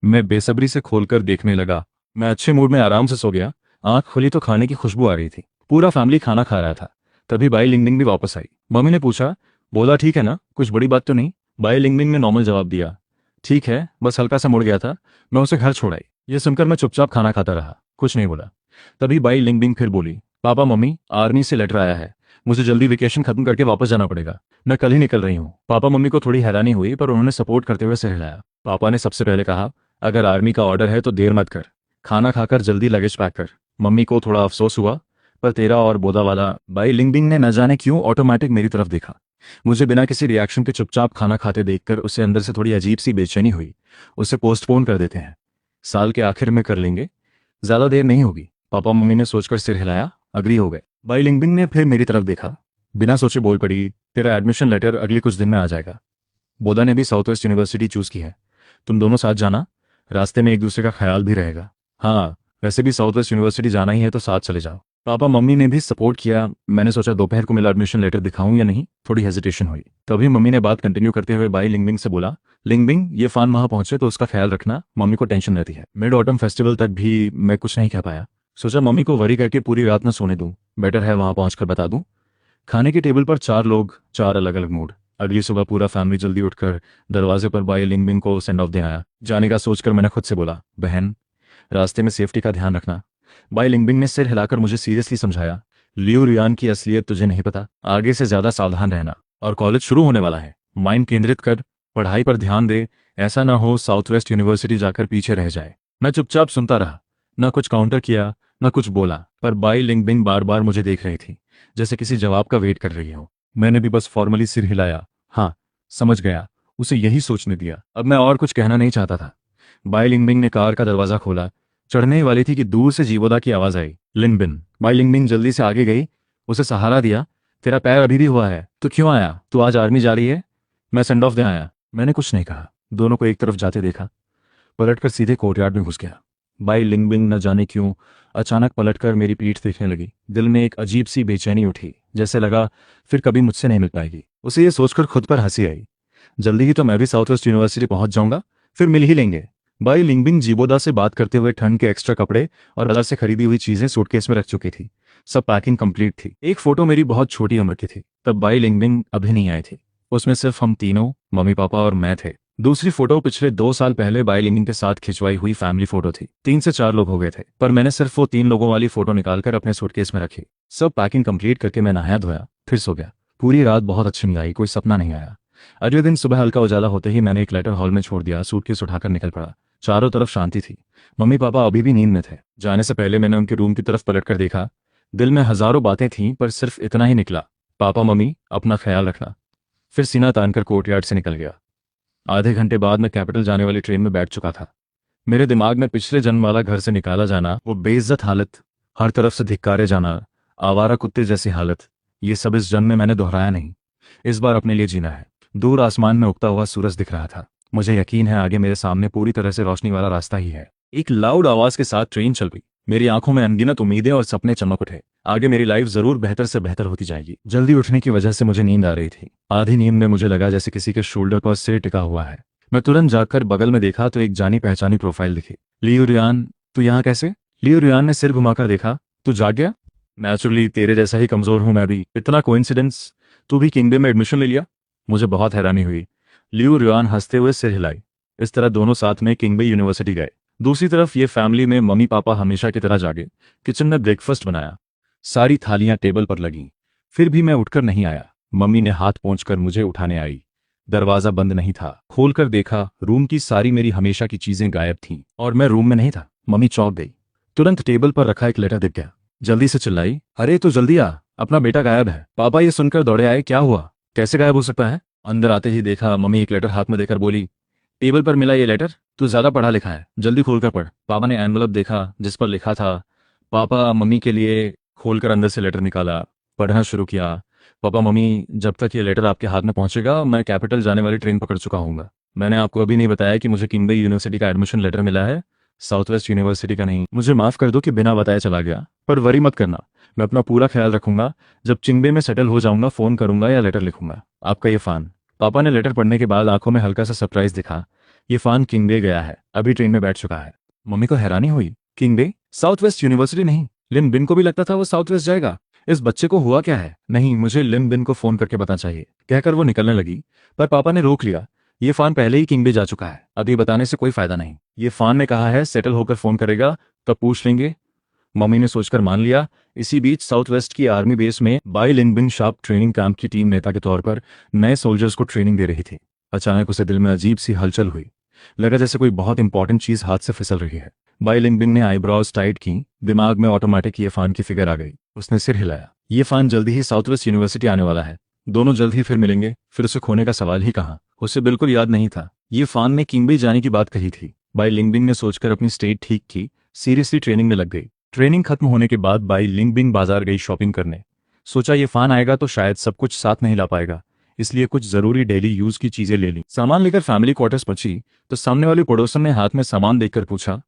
मैं बेसब्री से खोलकर देखने लगा। मैं अच्छे मूड में आराम से सो गया। आंख खुली तो खाने की खुशबू आ रही थी। पूरा फैमिली खाना खा रहा था। तभी बाई लिंगडिंग भी वापस आई। मम्मी ने पूछा, बोला ठीक है ना, कुछ बड़ी बात तो नहीं? बाई लिंगडिंग ने नॉर्मल जवाब दिया, ठीक है, बस हल्का सा मुड़ गया था। मैं उसे घर छोड़ आई। ये सुनकर मैं चुपचाप खाना खाता रहा, कुछ नहीं बोला। तभी बाई लिंगडिंग फिर बोली, पापा मम्मी, आर्मी से लेटर आया है, मुझे जल्दी वेकेशन खत्म करके वापस जाना पड़ेगा। मैं कल ही निकल रही हूँ। पापा मम्मी को थोड़ी हैरानी हुई, पर उन्होंने सपोर्ट करते हुए सिर हिलाया। पापा ने सबसे पहले कहा, अगर आर्मी का ऑर्डर है तो देर मत कर, खाना खाकर जल्दी लगेज पैक कर। मम्मी को थोड़ा अफसोस हुआ, पर तेरा और बोदा वाला। बाई लिंगडिंग ने न जाने क्यों ऑटोमेटिक मेरी तरफ देखा। मुझे बिना किसी रिएक्शन के चुपचाप खाना खाते देखकर उसे अंदर से थोड़ी अजीब सी बेचैनी हुई। उसे पोस्टपोन कर देते हैं, साल के आखिर में कर लेंगे, ज्यादा देर नहीं होगी। पापा मम्मी ने सोचकर सिर हिलाया, अग्री हो गए। बाई लिंगडिंग ने फिर मेरी तरफ देखा, बिना सोचे बोल पड़ी, तेरा एडमिशन लेटर अगले कुछ दिन में आ जाएगा। बोदा ने भी साउथ वेस्ट यूनिवर्सिटी चूज की है, तुम दोनों साथ जाना, रास्ते में एक दूसरे का ख्याल भी रहेगा। हाँ, वैसे भी साउथ वेस्ट यूनिवर्सिटी जाना ही है तो साथ चले जाओ। पापा मम्मी ने भी सपोर्ट किया। मैंने सोचा दोपहर को मिला एडमिशन लेटर दिखाऊं या नहीं, थोड़ी हेजिटेशन हुई। तभी मम्मी ने बात कंटिन्यू करते हुए बाई लिंगबिंग से बोला, लिंगबिंग, ये फान वहां पहुंचे तो उसका ख्याल रखना, मम्मी को टेंशन रहती है। मिड ऑटम फेस्टिवल तक भी मैं कुछ नहीं कह पाया। सोचा मम्मी को वरी करके पूरी रात न सोने दूं, बेटर है वहां पहुंचकर बता दूं। खाने की टेबल पर 4 लोग, 4 अलग अलग मूड। अगली सुबह पूरा फैमिली जल्दी उठकर दरवाजे पर बाई लिंगबिंग को सेंड ऑफ दे आया। जाने का सोचकर मैंने खुद से बोला, बहन, रास्ते में सेफ्टी का ध्यान रखना। बाई लिंगबिंग ने सिर हिलाकर मुझे सीरियसली समझाया, लियो रियान की असलियत तुझे नहीं पता, आगे से ज्यादा सावधान रहना। और कॉलेज शुरू होने वाला है, माइंड केंद्रित कर, पढ़ाई पर ध्यान दे, ऐसा ना हो साउथ वेस्ट यूनिवर्सिटी जाकर पीछे रह जाए। मैं चुपचाप सुनता रहा, न कुछ काउंटर किया न कुछ बोला, पर बाई लिंगबिंग बार बार मुझे देख रही थी, जैसे किसी जवाब का वेट कर रही हो। मैंने भी बस फॉर्मली सिर हिलाया, हाँ समझ गया, उसे यही सोचने दिया। अब मैं और कुछ कहना नहीं चाहता था। बाई लिंगबिंग ने कार का दरवाजा खोला, चढ़ने ही वाली थी कि दूर से जीवोदा की आवाज आई, लिंगबिन। बाई लिंगबिंग जल्दी से आगे गई, उसे सहारा दिया। तेरा पैर अभी भी हुआ है, तू क्यों आया? तू आज आर्मी जा रही है? मैं सेंड ऑफ दे आया। मैंने कुछ नहीं कहा, दोनों को एक तरफ जाते देखा, पलटकर सीधे कोर्टयार्ड में घुस गया। बाई लिंगबिंग न जाने क्यों अचानक पलटकर मेरी पीठ देखने लगी। दिल में एक अजीब सी बेचैनी उठी, जैसे लगा फिर कभी मुझसे नहीं मिल पाएगी। उसे ये सोचकर खुद पर हंसी आई, जल्दी ही तो मैं भी साउथ वेस्ट यूनिवर्सिटी पहुंच जाऊंगा, फिर मिल ही लेंगे। बाई लिंगबिंग जीबोदा से बात करते हुए ठंड के एक्स्ट्रा कपड़े और बाजार से खरीदी हुई चीजें सूटकेस में रख चुकी थी। सब पैकिंग कंप्लीट थी। एक फोटो मेरी बहुत छोटी उम्र की थी, तब बाई लिंगबिंग अभी नहीं आई थी। उसमें सिर्फ हम तीनों, मम्मी पापा और मैं थे। दूसरी फोटो पिछले 2 साल पहले बाई लिंगबिंग के साथ खिंचवाई हुई फैमिली फोटो थी। 3 से 4 लोग हो गए थे, पर मैंने सिर्फ वो 3 लोगों वाली फोटो निकालकर अपने सूटकेस में रखी। सब पैकिंग कंप्लीट करके मैं नहाया धोया, फिर सो गया। पूरी रात बहुत अच्छी नींद आई, कोई सपना नहीं आया। अगले दिन सुबह हल्का उजाला होते ही मैंने एक लेटर हॉल में छोड़ दिया, सूटकेस उठाकर निकल पड़ा। चारों तरफ शांति थी, मम्मी पापा अभी भी नींद में थे। जाने से पहले मैंने उनके रूम की तरफ पलटकर देखा। दिल में हजारों बातें थीं, पर सिर्फ इतना ही निकला, पापा मम्मी अपना ख्याल रखना। फिर सीना तानकर कोर्टयार्ड से निकल गया। आधे घंटे बाद मैं कैपिटल जाने वाली ट्रेन में बैठ चुका था। मेरे दिमाग में पिछले जन्म वाला घर से निकाला जाना, वो बेइज्जत हालत, हर तरफ से धिक्कारे जाना, आवारा कुत्ते जैसी हालत, ये सब इस जन्म में मैंने दोहराया नहीं। इस बार अपने लिए जीना है। दूर आसमान में उगता हुआ सूरज दिख रहा था। मुझे यकीन है आगे मेरे सामने पूरी तरह से रोशनी वाला रास्ता ही है। एक लाउड आवाज के साथ ट्रेन चल पड़ी। मेरी आंखों में अनगिनत उम्मीदें और सपने चमक उठे। आगे मेरी लाइफ जरूर बेहतर से बेहतर होती जाएगी। जल्दी उठने की वजह से मुझे नींद आ रही थी। आधी नींद में मुझे लगा जैसे किसी के शोल्डर पर सिर टिका हुआ है। मैं तुरंत जाकर बगल में देखा तो एक जानी पहचानी प्रोफाइल दिखी। लियो रियान, तू यहाँ कैसे? लियो रियान ने सिर घुमाकर देखा, तू जाग गया? नेचुरली तेरे जैसा ही कमजोर हूं मैं भी। इतना कोइंसिडेंस, तू भी किंगडम में एडमिशन ले लिया? मुझे बहुत हैरानी हुई। लियो रियान हंसते हुए सिर हिलाई। इस तरह दोनों साथ में किंगबे यूनिवर्सिटी गए। दूसरी तरफ ये फैमिली में मम्मी पापा हमेशा की तरह जागे। किचन में ब्रेकफास्ट बनाया, सारी थालियां टेबल पर लगीं। फिर भी मैं उठकर नहीं आया। मम्मी ने हाथ पोंछकर मुझे उठाने आई। दरवाजा बंद नहीं था। खोलकर देखा, रूम की सारी मेरी हमेशा की चीजें गायब थीं और मैं रूम में नहीं था। मम्मी चौंक गई। तुरंत टेबल पर रखा एक लेटर दिख गया। जल्दी से चिल्लाई, अरे तो जल्दी आ, अपना बेटा गायब है। पापा ये सुनकर दौड़े आए, क्या हुआ, कैसे गायब हो सकता है? अंदर आते ही देखा मम्मी एक लेटर हाथ में देकर बोली, टेबल पर मिला ये लेटर। तू ज्यादा पढ़ा लिखा है, जल्दी खोल कर पढ़। पापा ने एनवलप देखा जिस पर लिखा था पापा मम्मी के लिए। खोलकर अंदर से लेटर निकाला, पढ़ना शुरू किया। पापा मम्मी, जब तक ये लेटर आपके हाथ में पहुंचेगा मैं कैपिटल जाने वाली ट्रेन पकड़ चुका हूँगा। मैंने आपको अभी नहीं बताया कि मुझे किंगबे यूनिवर्सिटी का एडमिशन लेटर मिला है, साउथ वेस्ट यूनिवर्सिटी का नहीं। मुझे माफ़ कर दो कि बिना बताए चला गया, पर वरी मत करना, मैं अपना पूरा ख्याल रखूंगा। जब चिंबे में सेटल हो जाऊंगा फ़ोन करूंगा या लेटर लिखूंगा। आपका ये फ़ान। पापा ने लेटर पढ़ने के बाद आंखों में हल्का सा सरप्राइज दिखा। ये फ़ान किंगबे गया है, अभी ट्रेन में बैठ चुका है। मम्मी को हैरानी हुई, किंगबे? साउथ वेस्ट यूनिवर्सिटी नहीं? लिन बिन को भी लगता था वो साउथ वेस्ट जाएगा। इस बच्चे को हुआ क्या है? नहीं, मुझे लिन बिन को फ़ोन करके पता चाहिए, कहकर वो निकलने लगी, पर पापा ने रोक लिया। ये फ़ान पहले ही किंगबे जा चुका है, अभी बताने से कोई फायदा नहीं। ये फ़ान ने कहा है सेटल होकर फ़ोन करेगा तब पूछ लेंगे। मम्मी ने सोचकर मान लिया। इसी बीच साउथ वेस्ट की आर्मी बेस में बाई लिंगबिन शार्प ट्रेनिंग कैंप की टीम नेता के तौर पर नए सोल्जर्स को ट्रेनिंग दे रही थी। अचानक उसे दिल में अजीब सी हलचल हुई, लगा जैसे कोई बहुत इंपॉर्टेंट चीज हाथ से फिसल रही है। बाई लिंगबिन ने आईब्रोज टाइट की, दिमाग में ऑटोमेटिक ये फान की फिगर आ गई। उसने सिर हिलाया। ये फान जल्दी ही साउथ वेस्ट यूनिवर्सिटी आने वाला है, दोनों जल्द ही फिर मिलेंगे। फिर उसे खोने का सवाल ही कहाँ, उसे बिल्कुल याद नहीं था ये फान ने किंगबे जाने की बात कही थी। बाई लिंगबिन ने सोचकर अपनी स्टेट ठीक की, सीरियसली ट्रेनिंग में लग गई। ट्रेनिंग खत्म होने के बाद बाई लिंगबिन बाजार गई शॉपिंग करने। सोचा ये फान आएगा तो शायद सब कुछ साथ नहीं ला पाएगा, इसलिए कुछ जरूरी डेली यूज की चीजें ले ली। सामान लेकर फैमिली क्वार्टर्स पहुंची तो सामने वाली पड़ोसन ने हाथ में सामान देखकर पूछा,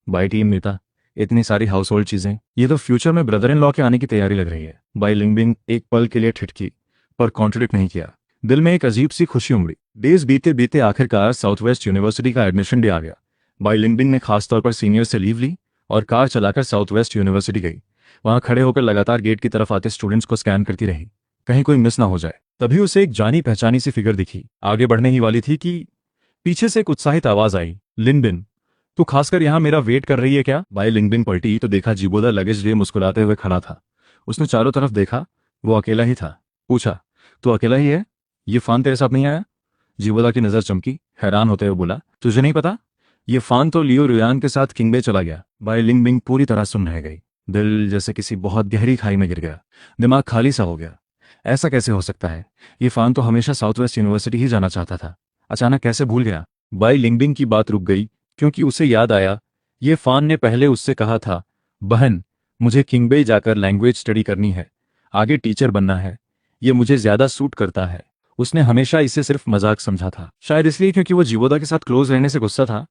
बाई टीम नेता, इतनी सारी हाउस होल्ड चीजें, ये तो फ्यूचर में ब्रदर इन लॉ के आने की तैयारी लग रही है। बाई लिंगबिन एक पल के लिए ठिठकी, पर कॉन्ट्रडिक्ट नहीं किया। दिल में एक अजीब सी खुशी उमड़ी। डेज बीते बीते आखिरकार साउथ वेस्ट यूनिवर्सिटी का एडमिशन डे आ गया। बाई लिंगबिन ने खासतौर पर सीनियर से लीव ली और कार चलाकर साउथ वेस्ट यूनिवर्सिटी गई। वहां खड़े होकर लगातार गेट की तरफ आते स्टूडेंट्स को स्कैन करती रही, कहीं कोई मिस ना हो जाए। तभी उसे एक जानी पहचानी सी फिगर दिखी। आगे बढ़ने ही वाली थी कि पीछे से एक उत्साहित आवाज आई, लिंगबिन, तू खासकर यहाँ मेरा वेट कर रही है क्या? बाई लिंगबिन पलटी तो देखा जीबोदा लगेज लिए मुस्कुराते हुए खड़ा था। उसने चारों तरफ देखा, वो अकेला ही था। पूछा, तू अकेला ही है? ये फान तेरे साथ नहीं आया? जीबोदा की नजर चमकी, हैरान होते हुए बोला, तुझे नहीं पता? ये फान तो लियो रुयान के साथ किंगबे चला गया। बाई लिंगबिन पूरी तरह सुन रह गई। दिल जैसे किसी बहुत गहरी खाई में गिर गया, दिमाग खाली सा हो गया। ऐसा कैसे हो सकता है? ये फान तो हमेशा साउथ वेस्ट यूनिवर्सिटी ही जाना चाहता था, अचानक कैसे भूल गया? बाई लिंगबिन की बात रुक गई, क्योंकि उसे याद आया ये फान ने पहले उससे कहा था, बहन, मुझे किंगबे जाकर लैंग्वेज स्टडी करनी है, आगे टीचर बनना है, ये मुझे ज्यादा सूट करता है। उसने हमेशा इसे सिर्फ मजाक समझा था, शायद इसलिए क्योंकि वो जीवोदा के साथ क्लोज रहने से गुस्सा था,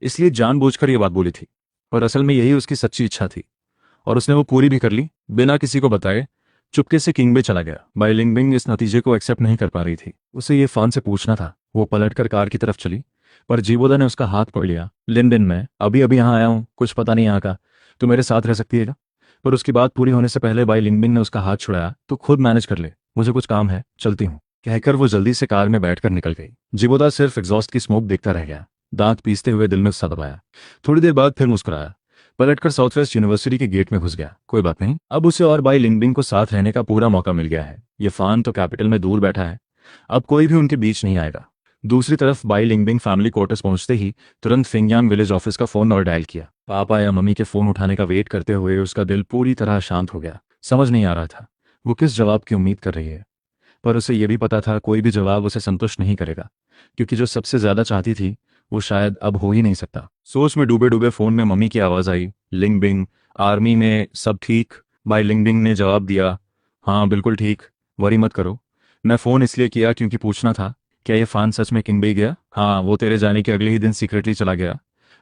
इसलिए जानबूझकर ये बात बोली थी। पर असल में यही उसकी सच्ची इच्छा थी और उसने वो पूरी भी कर ली। बिना किसी को बताए चुपके से किंगबे चला गया। बाई लिंगबिन इस नतीजे को एक्सेप्ट नहीं कर पा रही थी। उसे ये फान से पूछना था। वो पलटकर कार की तरफ चली, पर जीवोदा ने उसका हाथ पकड़ लिया। लिंगबिन, मैं अभी अभी यहाँ आया हूँ, कुछ पता नहीं यहाँ का, तू मेरे साथ रह सकती है क्या? पर उसकी बात पूरी होने से पहले बाई लिंगबिन ने उसका हाथ छुड़ाया, तो खुद मैनेज कर ले, मुझे कुछ काम है, चलती हूँ, कहकर वो जल्दी से कार में बैठकर निकल गई। जीवोदा सिर्फ एग्जॉस्ट की स्मोक देखता रह गया, दांत पीसते हुए दिल में गुस्सा दबाया। थोड़ी देर बाद फिर मुस्कुराया, पलटकर साउथ वेस्ट यूनिवर्सिटी के गेट में घुस गया। कोई बात नहीं, अब उसे और बाई लिंगबिन को साथ रहने का पूरा मौका मिल गया है। ये फान तो कैपिटल में दूर बैठा है, अब कोई भी उनके बीच नहीं आएगा। दूसरी तरफ बाई लिंगबिन फैमिली क्वार्टर्स पहुंचते ही तुरंत फिंगयांग विलेज ऑफिस का फोन और डायल किया। पापा या मम्मी के फोन उठाने का वेट करते हुए उसका दिल पूरी तरह शांत हो गया। समझ नहीं आ रहा था वो किस जवाब की उम्मीद कर रही है, पर उसे यह भी पता था कोई भी जवाब उसे संतुष्ट नहीं करेगा, क्योंकि जो सबसे ज्यादा चाहती थी वो शायद अब हो ही नहीं सकता। सोच में डूबे डूबे फोन में मम्मी की आवाज आई, लिंगबिन, आर्मी में सब ठीक? बाई लिंगबिन ने जवाब दिया, हाँ बिल्कुल ठीक, वरी मत करो। मैं फ़ोन इसलिए किया क्योंकि पूछना था, क्या ये फान सच में किंगबे गया? हाँ, वो तेरे जाने के अगले ही दिन सीक्रेटली चला गया,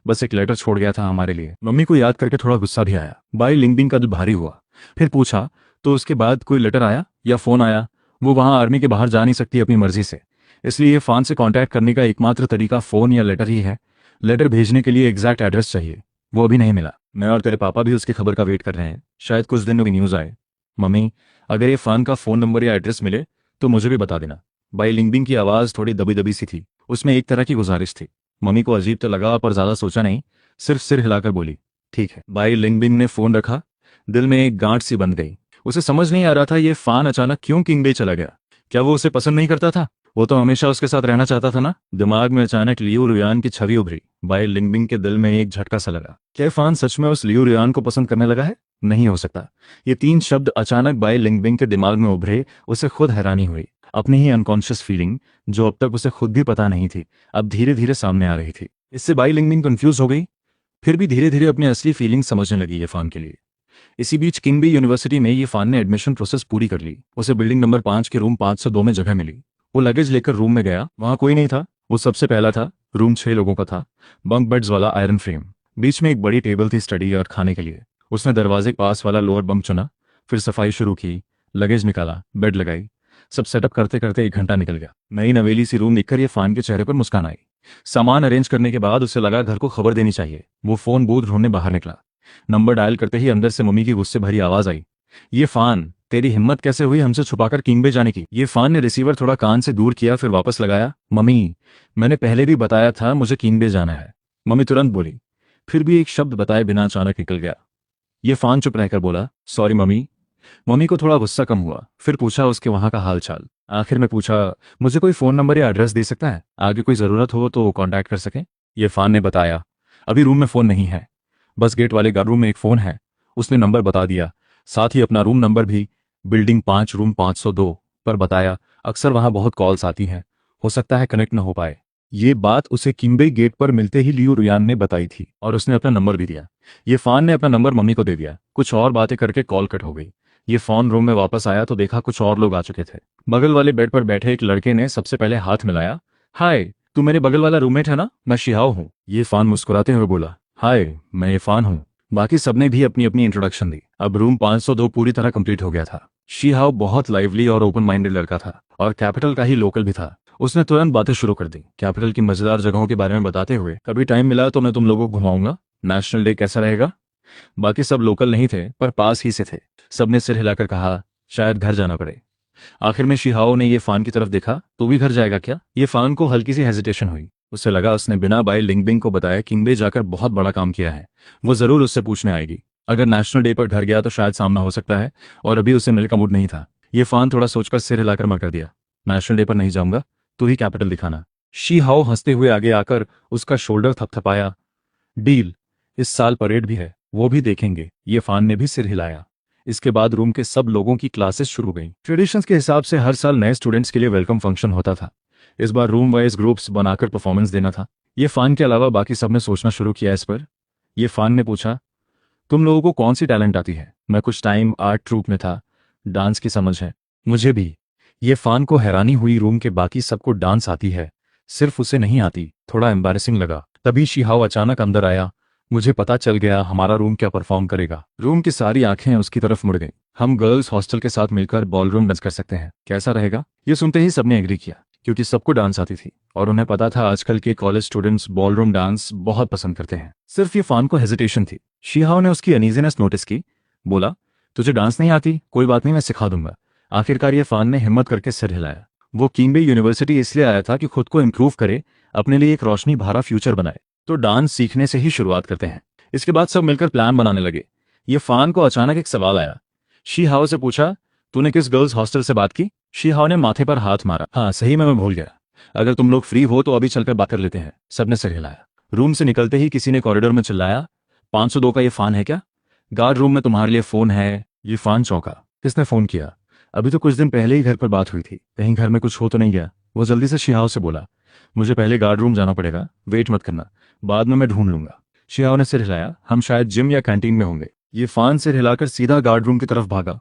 बस एक लेटर छोड़ गया था हमारे लिए। मम्मी को याद करके थोड़ा गुस्सा भी आया। बाई लिंगबिन का दिल भारी हुआ। फिर पूछा, तो उसके बाद कोई लेटर आया या फ़ोन आया? वो वहाँ आर्मी के बाहर जा नहीं सकती अपनी मर्जी से, इसलिए फान से कांटेक्ट करने का एकमात्र तरीका फ़ोन या लेटर ही है। लेटर भेजने के लिए एग्जैक्ट एड्रेस चाहिए, वो अभी नहीं मिला। मैं और तेरे पापा भी उसकी खबर का वेट कर रहे हैं, शायद कुछ दिन में न्यूज़ आए। मम्मी, अगर ये फान का फ़ोन नंबर या एड्रेस मिले तो मुझे भी बता देना। बाई लिंगबिन की आवाज़ थोड़ी दबी दबी सी थी, उसमें एक तरह की गुजारिश थी। मम्मी को अजीब तो लगा, पर ज़्यादा सोचा नहीं, सिर्फ सिर हिलाकर बोली, ठीक है। बाई लिंगबिन ने फ़ोन रखा। दिल में एक गांठ सी बंध गई। उसे समझ नहीं आ रहा था ये फान अचानक क्यों किंगबे चला गया। क्या वो उसे पसंद नहीं करता था? वो तो हमेशा उसके साथ रहना चाहता था ना। दिमाग में अचानक लियो रुयान की छवि उभरी। बाई लिंगबिन के दिल में एक झटका सा लगा, क्या फान सच में उस लियो रुयान को पसंद करने लगा है? नहीं हो सकता। ये तीन शब्द अचानक बाई लिंगबिन के दिमाग में उभरे, उसे खुद हैरानी हुई। अपनी ही अनकॉन्शियस फीलिंग, जो अब तक उसे खुद भी पता नहीं थी, अब धीरे धीरे सामने आ रही थी। इससे बाई लिंगबिंग कंफ्यूज हो गई, फिर भी धीरे धीरे अपनी असली फीलिंग समझने लगी इरफान के लिए। इसी बीच किंगबी यूनिवर्सिटी में इरफान ने एडमिशन प्रोसेस पूरी कर ली। उसे बिल्डिंग नंबर 5 के रूम 502 में जगह मिली। वो लगेज लेकर रूम में गया, वहां कोई नहीं था। वो सबसे पहला था। रूम 6 लोगों का था, बंक बेड्स वाला आयरन फ्रेम, बीच में एक बड़ी टेबल थी स्टडी और खाने के लिए। उसने दरवाजे के पास वाला लोअर बंक चुना, फिर सफाई शुरू की, लगेज निकाला, बेड लगाई। सब सेटअप करते करते 1 घंटा निकल गया। नई नवेली सी रूम देखकर इरफान के चेहरे पर मुस्कान आई। सामान अरेंज करने के बाद उसे लगा घर को खबर देनी चाहिए। वो फोन बूथ ढूंढने बाहर निकला। नंबर डायल करते ही अंदर से मम्मी की गुस्से भरी आवाज आई, ये फान, तेरी हिम्मत कैसे हुई हमसे छुपाकर किंगबे जाने की? ये फान ने रिसीवर थोड़ा कान से दूर किया, फिर वापस लगाया। मम्मी, मैंने पहले भी बताया था मुझे किंगबे जाना है। मम्मी तुरंत बोली, फिर भी एक शब्द बताए बिना अचानक निकल गया। ये फान चुप रहकर बोला, सॉरी मम्मी। मम्मी को थोड़ा गुस्सा कम हुआ, फिर पूछा उसके वहां का हाल चाल। आखिर में पूछा, मुझे कोई फोन नंबर या एड्रेस दे सकता है, आगे कोई जरूरत हो तो कांटेक्ट कर सके? ये फान ने बताया, अभी रूम में फोन नहीं है, बस गेट वाले रूम में एक फोन है। उसने नंबर बता दिया, साथ ही अपना रूम नंबर भी, बिल्डिंग 5 रूम 502 पर बताया। अक्सर वहां बहुत कॉल्स आती हैं, हो सकता है कनेक्ट न हो पाए। ये बात उसे किंबे गेट पर मिलते ही लियो रुयान ने बताई थी और उसने अपना नंबर भी दिया। ये फान ने अपना नंबर मम्मी को दे दिया। कुछ और बातें करके कॉल कट हो गई। ये फोन रूम में वापस आया तो देखा कुछ और लोग आ चुके थे। बगल वाले बेड पर बैठे एक लड़के ने सबसे पहले हाथ मिलाया। हाय, तू मेरे बगल वाला रूममेट है ना? मैं शिहाओ हूँ। ये फान मुस्कुराते हुए बोला, हाय, मैं इरफान हूँ। बाकी सबने भी अपनी अपनी इंट्रोडक्शन दी। अब रूम 502 पूरी तरह कंप्लीट हो गया था। शिहाओ बहुत लाइवली और ओपन माइंडेड लड़का था और कैपिटल का ही लोकल भी था। उसने तुरंत बातें शुरू कर दी, कैपिटल की मजेदार जगहों के बारे में बताते हुए, कभी टाइम मिला तो मैं तुम लोगों को घुमाऊंगा, नेशनल डे कैसा रहेगा? बाकी सब लोकल नहीं थे पर पास ही से थे। सबने सिर हिलाकर कहा, शायद घर जाना पड़े। आखिर में शिहाओ ने ये फान की तरफ देखा, तू भी घर जाएगा क्या? ये फान को हल्की सी हेजिटेशन हुई। उसे लगा उसने बिना बाई लिंगबिंग को बताया किंगबे जाकर बहुत बड़ा काम किया है। वो जरूर उससे पूछने आएगी। अगर नेशनल डे पर घर गया तो शायद सामना हो सकता है, और अभी उसे मिलने का मूड नहीं था। ये फान थोड़ा सोचकर सिर हिलाकर मना कर दिया, नेशनल डे पर नहीं जाऊंगा, तू ही कैपिटल दिखाना। शिहाओ हंसते हुए आगे आकर उसका शोल्डर थपथपाया, डील, इस साल परेड भी है, वो भी देखेंगे। ये फान ने भी सिर हिलाया। इसके बाद रूम के सब लोगों की क्लासेस शुरू गईं। ट्रेडिशंस के हिसाब से हर साल नए स्टूडेंट्स के लिए वेलकम फंक्शन होता था। इस बार रूम वाइज ग्रुप्स बनाकर परफॉर्मेंस देना था। ये फान के अलावा बाकी सब ने सोचना शुरू किया इस पर। ये फान ने पूछा, तुम लोगों को कौन सी टैलेंट आती है? मैं कुछ टाइम आर्ट ट्रूप में था, डांस की समझ है। मुझे भी। ये फान को हैरानी हुई, रूम के बाकी सबको डांस आती है, सिर्फ उसे नहीं आती। थोड़ा एम्बैरेसिंग लगा। तभी शिहाओ अचानक अंदर आया। मुझे पता चल गया हमारा रूम क्या परफॉर्म करेगा। रूम की सारी आंखें उसकी तरफ मुड़ गईं। हम गर्ल्स हॉस्टल के साथ मिलकर बॉलरूम डांस कर सकते हैं, कैसा रहेगा? ये सुनते ही सबने एग्री किया, क्योंकि सबको डांस आती थी और उन्हें पता था आजकल के कॉलेज स्टूडेंट्स बॉलरूम डांस बहुत पसंद करते हैं। सिर्फ ये फान को हेजिटेशन थी। शिहाओ ने उसकी अनईजीनेस नोटिस की, बोला, तुझे डांस नहीं आती? कोई बात नहीं, मैं सिखा दूंगा। आखिरकार ये फान ने हिम्मत करके सिर हिलाया। वो किंगबे यूनिवर्सिटी इसलिए आया था कि खुद को इम्प्रूव करे, अपने लिए एक रोशनी भरा फ्यूचर बनाए। तो डांस सीखने से ही शुरुआत करते हैं। इसके बाद सब मिलकर प्लान बनाने लगे। ये फान को अचानक एक सवाल आया। शिहाओ से पूछा, तूने किस गर्ल्स हॉस्टल से बात की? शिहाओ ने माथे पर हाथ मारा। हाँ, सही में मैं भूल गया। अगर तुम लोग फ्री हो तो अभी चलकर बात कर लेते हैं। सबने सिर हिलाया। रूम से निकलते ही किसी ने कॉरिडोर में चिल्लाया, 502 का ये फान है क्या? गार्ड रूम में तुम्हारे लिए फोन है। ये फान चौंका। किसने फोन किया? अभी तो कुछ दिन पहले ही घर पर बात हुई थी, कहीं घर में कुछ हो तो नहीं गया? वो जल्दी से शिहाओ से बोला, मुझे पहले गार्ड रूम जाना पड़ेगा, वेट मत करना, बाद में मैं ढूंढ लूंगा। शिहाओ ने सिर हिलाया, हम शायद जिम या कैंटीन में होंगे। ये फान सिर हिलाकर सीधा गार्ड रूम की तरफ भागा।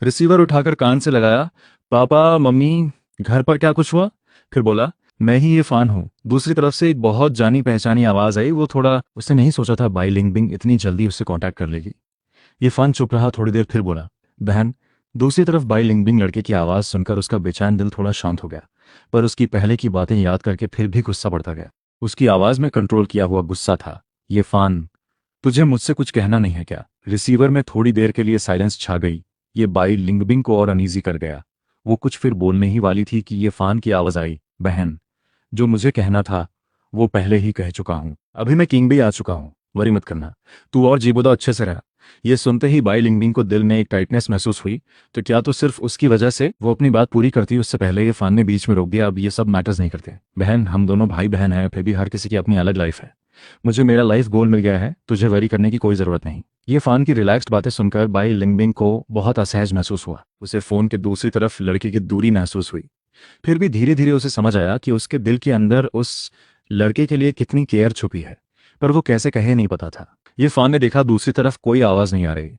रिसीवर उठाकर कान से लगाया, पापा मम्मी, घर पर क्या कुछ हुआ? फिर बोला, मैं ही ये फान हूँ। दूसरी तरफ से एक बहुत जानी पहचानी आवाज आई। वो थोड़ा, उसने नहीं सोचा था बाई लिंगबिंग इतनी जल्दी उससे कांटेक्ट कर लेगी। ये फान चुप रहा थोड़ी देर, फिर बोला, बहन। दूसरी तरफ बाई लिंगबिंग लड़के की आवाज सुनकर उसका बेचैन दिल थोड़ा शांत हो गया, पर उसकी पहले की बातें याद करके फिर भी गुस्सा बढ़ता गया। उसकी आवाज में कंट्रोल किया हुआ गुस्सा था। ये फान, तुझे मुझसे कुछ कहना नहीं है क्या? रिसीवर में थोड़ी देर के लिए साइलेंस छा गई। ये बाई लिंगबिंग को और अनईजी कर गया। वो कुछ फिर बोलने ही वाली थी कि ये फान की आवाज आई, बहन, जो मुझे कहना था वो पहले ही कह चुका हूं। अभी मैं किंगबे आ चुका हूं, वरी मत करना। तू और जीबोदा अच्छे से रहा। ये सुनते ही बाई लिंगबिंग को दिल में एक टाइटनेस महसूस हुई। तो क्या तो सिर्फ उसकी वजह से वो अपनी बात पूरी करती उससे पहले ये फान ने बीच में रोक दिया। अब ये सब मैटर्स नहीं करते बहन, हम दोनों भाई बहन हैं, फिर भी हर किसी की अपनी अलग लाइफ है। मुझे मेरा लाइफ गोल मिल गया है, तुझे वरी करने की कोई जरूरत नहीं। ये फान की रिलैक्स्ड बातें सुनकर बाई लिंगबिंग को बहुत असहज महसूस हुआ। उसे फोन के दूसरी तरफ लड़की की दूरी महसूस हुई। फिर भी धीरे धीरे उसे समझ आया कि उसके दिल के अंदर उस लड़के के लिए कितनी केयर छुपी है, पर वो कैसे कहे नहीं पता था। ये फान ने देखा दूसरी तरफ कोई आवाज़ नहीं आ रही।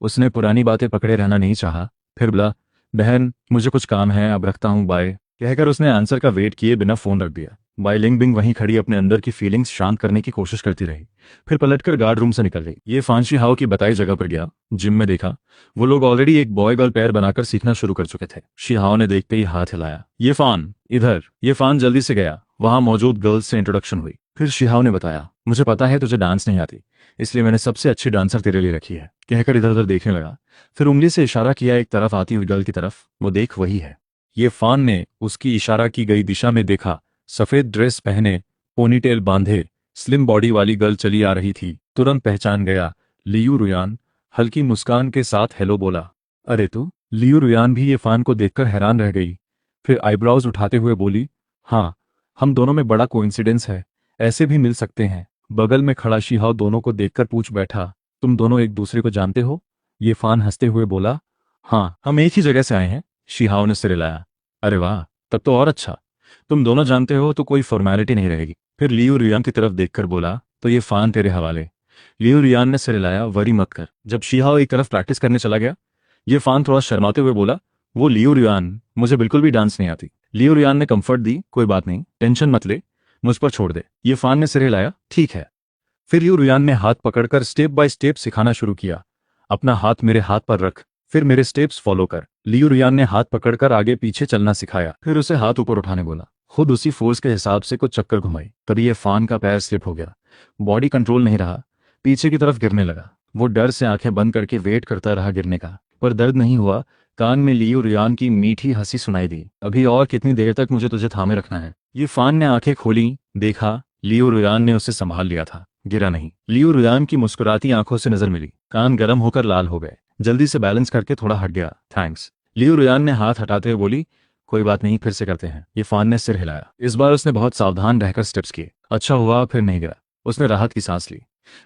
उसने पुरानी बातें पकड़े रहना नहीं चाहा। फिर बोला, बहन मुझे कुछ काम है, अब रखता हूँ, बाय। कहकर उसने आंसर का वेट किए बिना फ़ोन रख दिया। बाई लिंगबिंग वहीं खड़ी अपने अंदर की फीलिंग्स शांत करने की कोशिश करती रही। फिर पलटकर गार्ड रूम से निकल गई। ये फान शिहाओ की बताई जगह पर गया। जिम में देखा वो लोग ऑलरेडी एक बॉय गर्ल पेयर बनाकर सीखना शुरू कर चुके थे। शिहाओ ने देखते ही हाथ हिलाया, ये फान इधर। ये फान जल्दी से गया। वहां मौजूद गर्ल्स से इंट्रोडक्शन हुई। फिर शिहाओ ने बताया, मुझे पता है तुझे डांस नहीं आती, इसलिए मैंने सबसे अच्छी डांसर तेरे लिए रखी है। कहकर इधर उधर देखने लगा। फिर उंगली से इशारा किया एक तरफ आती हुई गर्ल की तरफ, वो देख वही है। ये फान ने उसकी इशारा की गई दिशा में देखा। सफेद ड्रेस पहने, पोनीटेल बांधे, स्लिम बॉडी वाली गर्ल चली आ रही थी। तुरंत पहचान गया, लियू रुयान। हल्की मुस्कान के साथ हेलो बोला। अरे तू। लियू रुयान भी ये फान को देखकर हैरान रह गई। फिर आईब्राउज उठाते हुए बोली, हाँ, हम दोनों में बड़ा कोइंसिडेंस है, ऐसे भी मिल सकते हैं। बगल में खड़ा शिहाओ दोनों को देखकर पूछ बैठा, तुम दोनों एक दूसरे को जानते हो? ये फान हंसते हुए बोला, हाँ, हम एक ही जगह से आए हैं। शिहाओ ने सिर हिलाया। अरे वाह, तब तो और अच्छा। तुम दोनों जानते हो तो कोई फॉर्मेलिटी नहीं रहेगी। फिर लियू रुयान की तरफ देखकर बोला, तो ये फान तेरे हवाले। लियू रुयान ने सिर हिलाया, वरी मत कर। जब शिहाओ एक तरफ प्रैक्टिस करने चला गया, ये फान थोड़ा शर्माते हुए बोला, वो लियू रुयान, मुझे बिल्कुल भी डांस नहीं आती। लियू रुयान ने कंफर्ट दी, कोई बात नहीं, टेंशन मत ले, मुझ पर छोड़ दे। ये फान ने सिर हिलाया, ठीक है। फिर लियू रुयान ने हाथ पकड़कर स्टेप बाय स्टेप सिखाना शुरू किया। अपना हाथ मेरे हाथ पर रख, फिर मेरे स्टेप्स फॉलो कर। लियू रुयान ने हाथ पकड़कर आगे पीछे चलना सिखाया। फिर उसे हाथ ऊपर उठाने बोला। खुद उसी फोर्स के हिसाब से कुछ चक्कर घुमाई। तभी ये फान का पैर स्लिप हो गया। बॉडी कंट्रोल नहीं रहा, पीछे की तरफ गिरने लगा। वो डर से आंखें बंद करके वेट करता रहा गिरने का, पर दर्द नहीं हुआ। कान में लियू रुयान की मीठी हंसी सुनाई दी। अभी और कितनी देर तक मुझे तुझे थामे रखना है? ये फान ने आंखें खोली, देखा लियू रुयान ने उसे संभाल लिया था, गिरा नहीं। लियू रुयान की मुस्कुराती आंखों से नजर मिली। कान गर्म होकर लाल हो गए। जल्दी से बैलेंस करके थोड़ा हट गया, थैंक्स। लियू रुयान ने हाथ हटाते हुए बोली, कोई बात नहीं, फिर से करते हैं। ये फान ने सिर हिलाया। इस बार उसने बहुत सावधान रहकर स्टेप्स किए। अच्छा हुआ फिर नहीं गिरा। उसने राहत की सांस ली।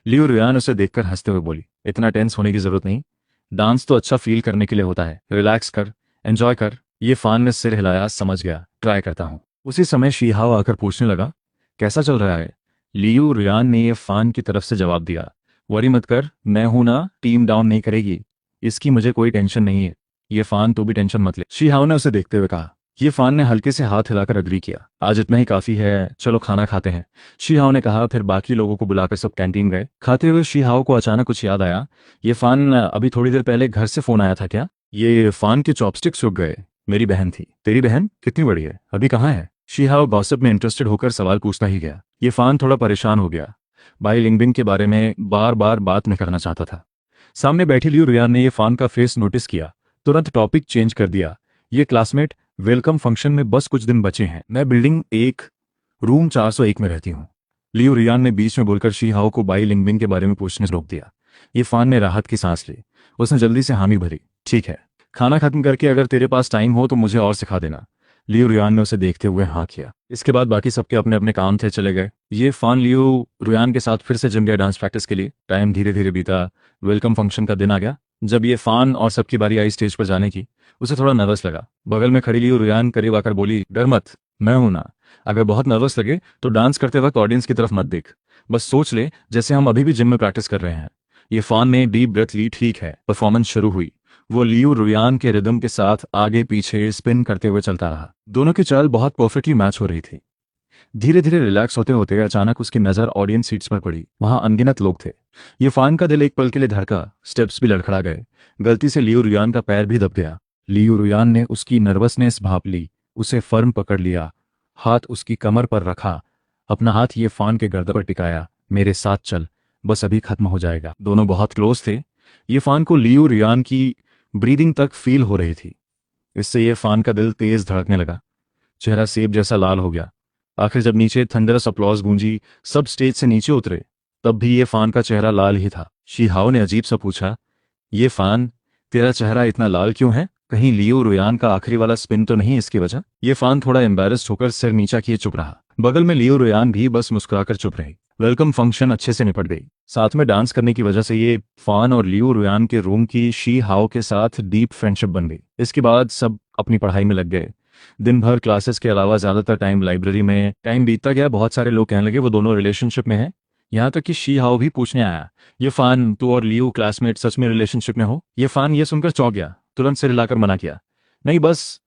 लियू रुयान उसे देखकर हंसते हुए बोली, इतना टेंस होने की जरूरत नहीं, डांस तो अच्छा फील करने के लिए होता है, रिलैक्स कर, एंजॉय कर। ये फान ने सिर हिलाया, समझ गया, ट्राई करता हूँ। उसी समय शिहाओ आकर पूछने लगा, कैसा चल रहा है? लियू रुयान ने ये फान की तरफ से जवाब दिया, वरी मत कर, मैं हूं ना, टीम डाउन नहीं करेगी, इसकी मुझे कोई टेंशन नहीं है। ये फान तो भी टेंशन मत ले। शिहाओ ने उसे देखते हुए कहा। ये फान ने हल्के से हाथ हिलाकर अग्री किया। आज इतना ही काफी है, चलो खाना खाते हैं, शिहाओ ने कहा। फिर बाकी लोगों को बुलाकर सब कैंटीन गए। खाते हुए शिहाओ को अचानक कुछ याद आया, ये फान, अभी थोड़ी देर पहले घर से फोन आया था क्या? ये फान के चॉपस्टिक्स रुक गए। मेरी बहन थी। तेरी बहन कितनी बड़ी है, अभी कहाँ है? शिहाओ गॉसिप में इंटरेस्टेड होकर सवाल पूछता ही गया। ये फान थोड़ा परेशान हो गया। बाई लिंगबिंग के बारे में बार बार बात नहीं करना चाहता था। सामने बैठी लियू रुयान ने ये फान का फेस नोटिस किया, तुरंत टॉपिक चेंज कर दिया। ये क्लासमेट, वेलकम फंक्शन में बस कुछ दिन बचे हैं, मैं बिल्डिंग 1 रूम 401 में रहती हूँ। लियू रुयान ने बीच में बोलकर शिहाओ को बाई लिंगबिंग के बारे में पूछने से रोक दिया। ये फान ने राहत की सांस ली। उसने जल्दी से हामी भरी, ठीक है, खाना खत्म करके अगर तेरे पास टाइम हो तो मुझे और सिखा देना। लियू रुयान ने उसे देखते हुए हाँ किया। इसके बाद बाकी सबके अपने अपने काम थे, चले गए। ये फान लियू रुयान के साथ फिर से जिम गया डांस प्रैक्टिस के लिए। टाइम धीरे धीरे बीता। वेलकम फंक्शन का दिन आ गया। जब ये फान और सबकी बारी आई स्टेज पर जाने की, उसे थोड़ा नर्वस लगा। बगल में खड़ी लियू रुयान करीब आकर बोली, डर मत, मैं हूं ना। अगर बहुत नर्वस लगे तो डांस करते वक्त ऑडियंस की तरफ मत देख, बस सोच ले जैसे हम अभी भी जिम में प्रैक्टिस कर रहे हैं। ये फान ने डीप ब्रेथ ली। ठीक है, परफॉर्मेंस शुरू हुई। वो लियू रुयान के रिदम के साथ आगे पीछे स्पिन करते हुए चलता रहा। दोनों की चाल बहुत परफेक्टली मैच हो रही थी। धीरे धीरे रिलैक्स होते होते अचानक उसकी नजर ऑडियंस सीट्स पर पड़ी। वहां अनगिनत लोग थे। ये फान का दिल एक पल के लिए धड़का, स्टेप्स भी लड़खड़ा गए। गलती से लियू रुयान का पैर भी दब गया। लियू रुयान ने उसकी नर्वसनेस भांप ली, उसे फर्म पकड़ लिया, हाथ उसकी कमर पर रखा, अपना हाथ ये फान के गर्दन पर टिकाया। मेरे साथ चल, बस अभी खत्म हो जाएगा। दोनों बहुत क्लोज थे। ये फान को लियू रुयान की ब्रीदिंग तक फील हो रही थी। इससे ये फान का दिल तेज धड़कने लगा, चेहरा सेब जैसा लाल हो गया। आखिर जब नीचे थंडरस अपलॉज गूंजी, सब स्टेज से नीचे उतरे, तब भी ये फान का चेहरा लाल ही था। शिहाओ ने अजीब सा पूछा, ये फान, तेरा चेहरा इतना लाल क्यों है? कहीं लियू रुयान का आखिरी वाला स्पिन तो नहीं इसकी वजह? ये फान थोड़ा एम्बैरेस्ड होकर सिर नीचा किए चुप रहा। बगल में लियू रुयान भी बस मुस्कुराकर चुप रही। वेलकम फंक्शन अच्छे से निपट गई। साथ में डांस करने की वजह से ये फान और लियू रुयान के रूम की शिहाओ के साथ डीप फ्रेंडशिप बन गई। इसके बाद सब अपनी पढ़ाई में लग गए। दिन भर क्लासेस के अलावा ज़्यादातर टाइम लाइब्रेरी में टाइम बीतता गया। बहुत सारे लोग कहने लगे वो दोनों रिलेशनशिप में हैं। यहाँ तक कि शी हाओ भी पूछने आया, ये फान तू और लियो क्लासमेट सच में रिलेशनशिप में हो? ये फान ये सुनकर चौंक गया, तुरंत सिर हिलाकर मना किया, नहीं बस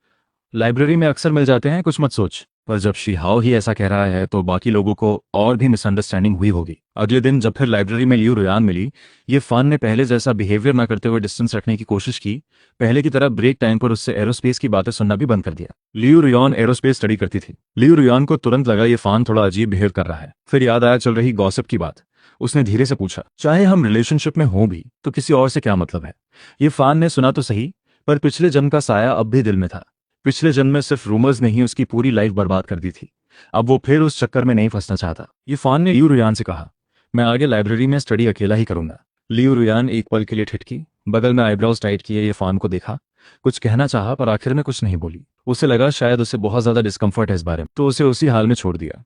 लाइब्रेरी में अक्सर मिल जाते हैं, कुछ मत सोच। पर जब शिहाओ ही ऐसा कह रहा है तो बाकी लोगों को और भी मिसअंडरस्टैंडिंग हुई होगी। अगले दिन जब फिर लाइब्रेरी में लियू रुयान मिली, ये फान ने पहले जैसा बिहेवियर ना करते हुए डिस्टेंस रखने की कोशिश की। पहले की तरह ब्रेक टाइम पर उससे एरोस्पेस की बातें सुनना भी बंद कर दिया। लियू रुयान एरोस्पेस स्टडी करती थी। लियू रुयान को तुरंत लगा ये फान थोड़ा अजीब बिहेव कर रहा है। फिर याद आया चल रही गॉसिप की बात। उसने धीरे से पूछा, चाहे हम रिलेशनशिप में हों भी तो किसी और से क्या मतलब है? ये फान ने सुना तो सही, पर पिछले जन्म का साया अब भी दिल में था। पिछले जन्म में सिर्फ रूमर्स ने ही उसकी पूरी लाइफ बर्बाद कर दी थी। अब वो फिर उस चक्कर में नहीं फंसना चाहता। ये फान ने लियू रुयान से कहा, मैं आगे लाइब्रेरी में स्टडी अकेला ही करूंगा। लियू रुयान एक पल के लिए ठिठकी, बगल में आईब्रोज टाइट किए ये फान को देखा। कुछ कहना चाहा पर आखिर में कुछ नहीं बोली। उसे लगा शायद उसे बहुत ज्यादा डिस्कम्फर्ट है इस बारे में, तो उसे उसी हाल में छोड़ दिया।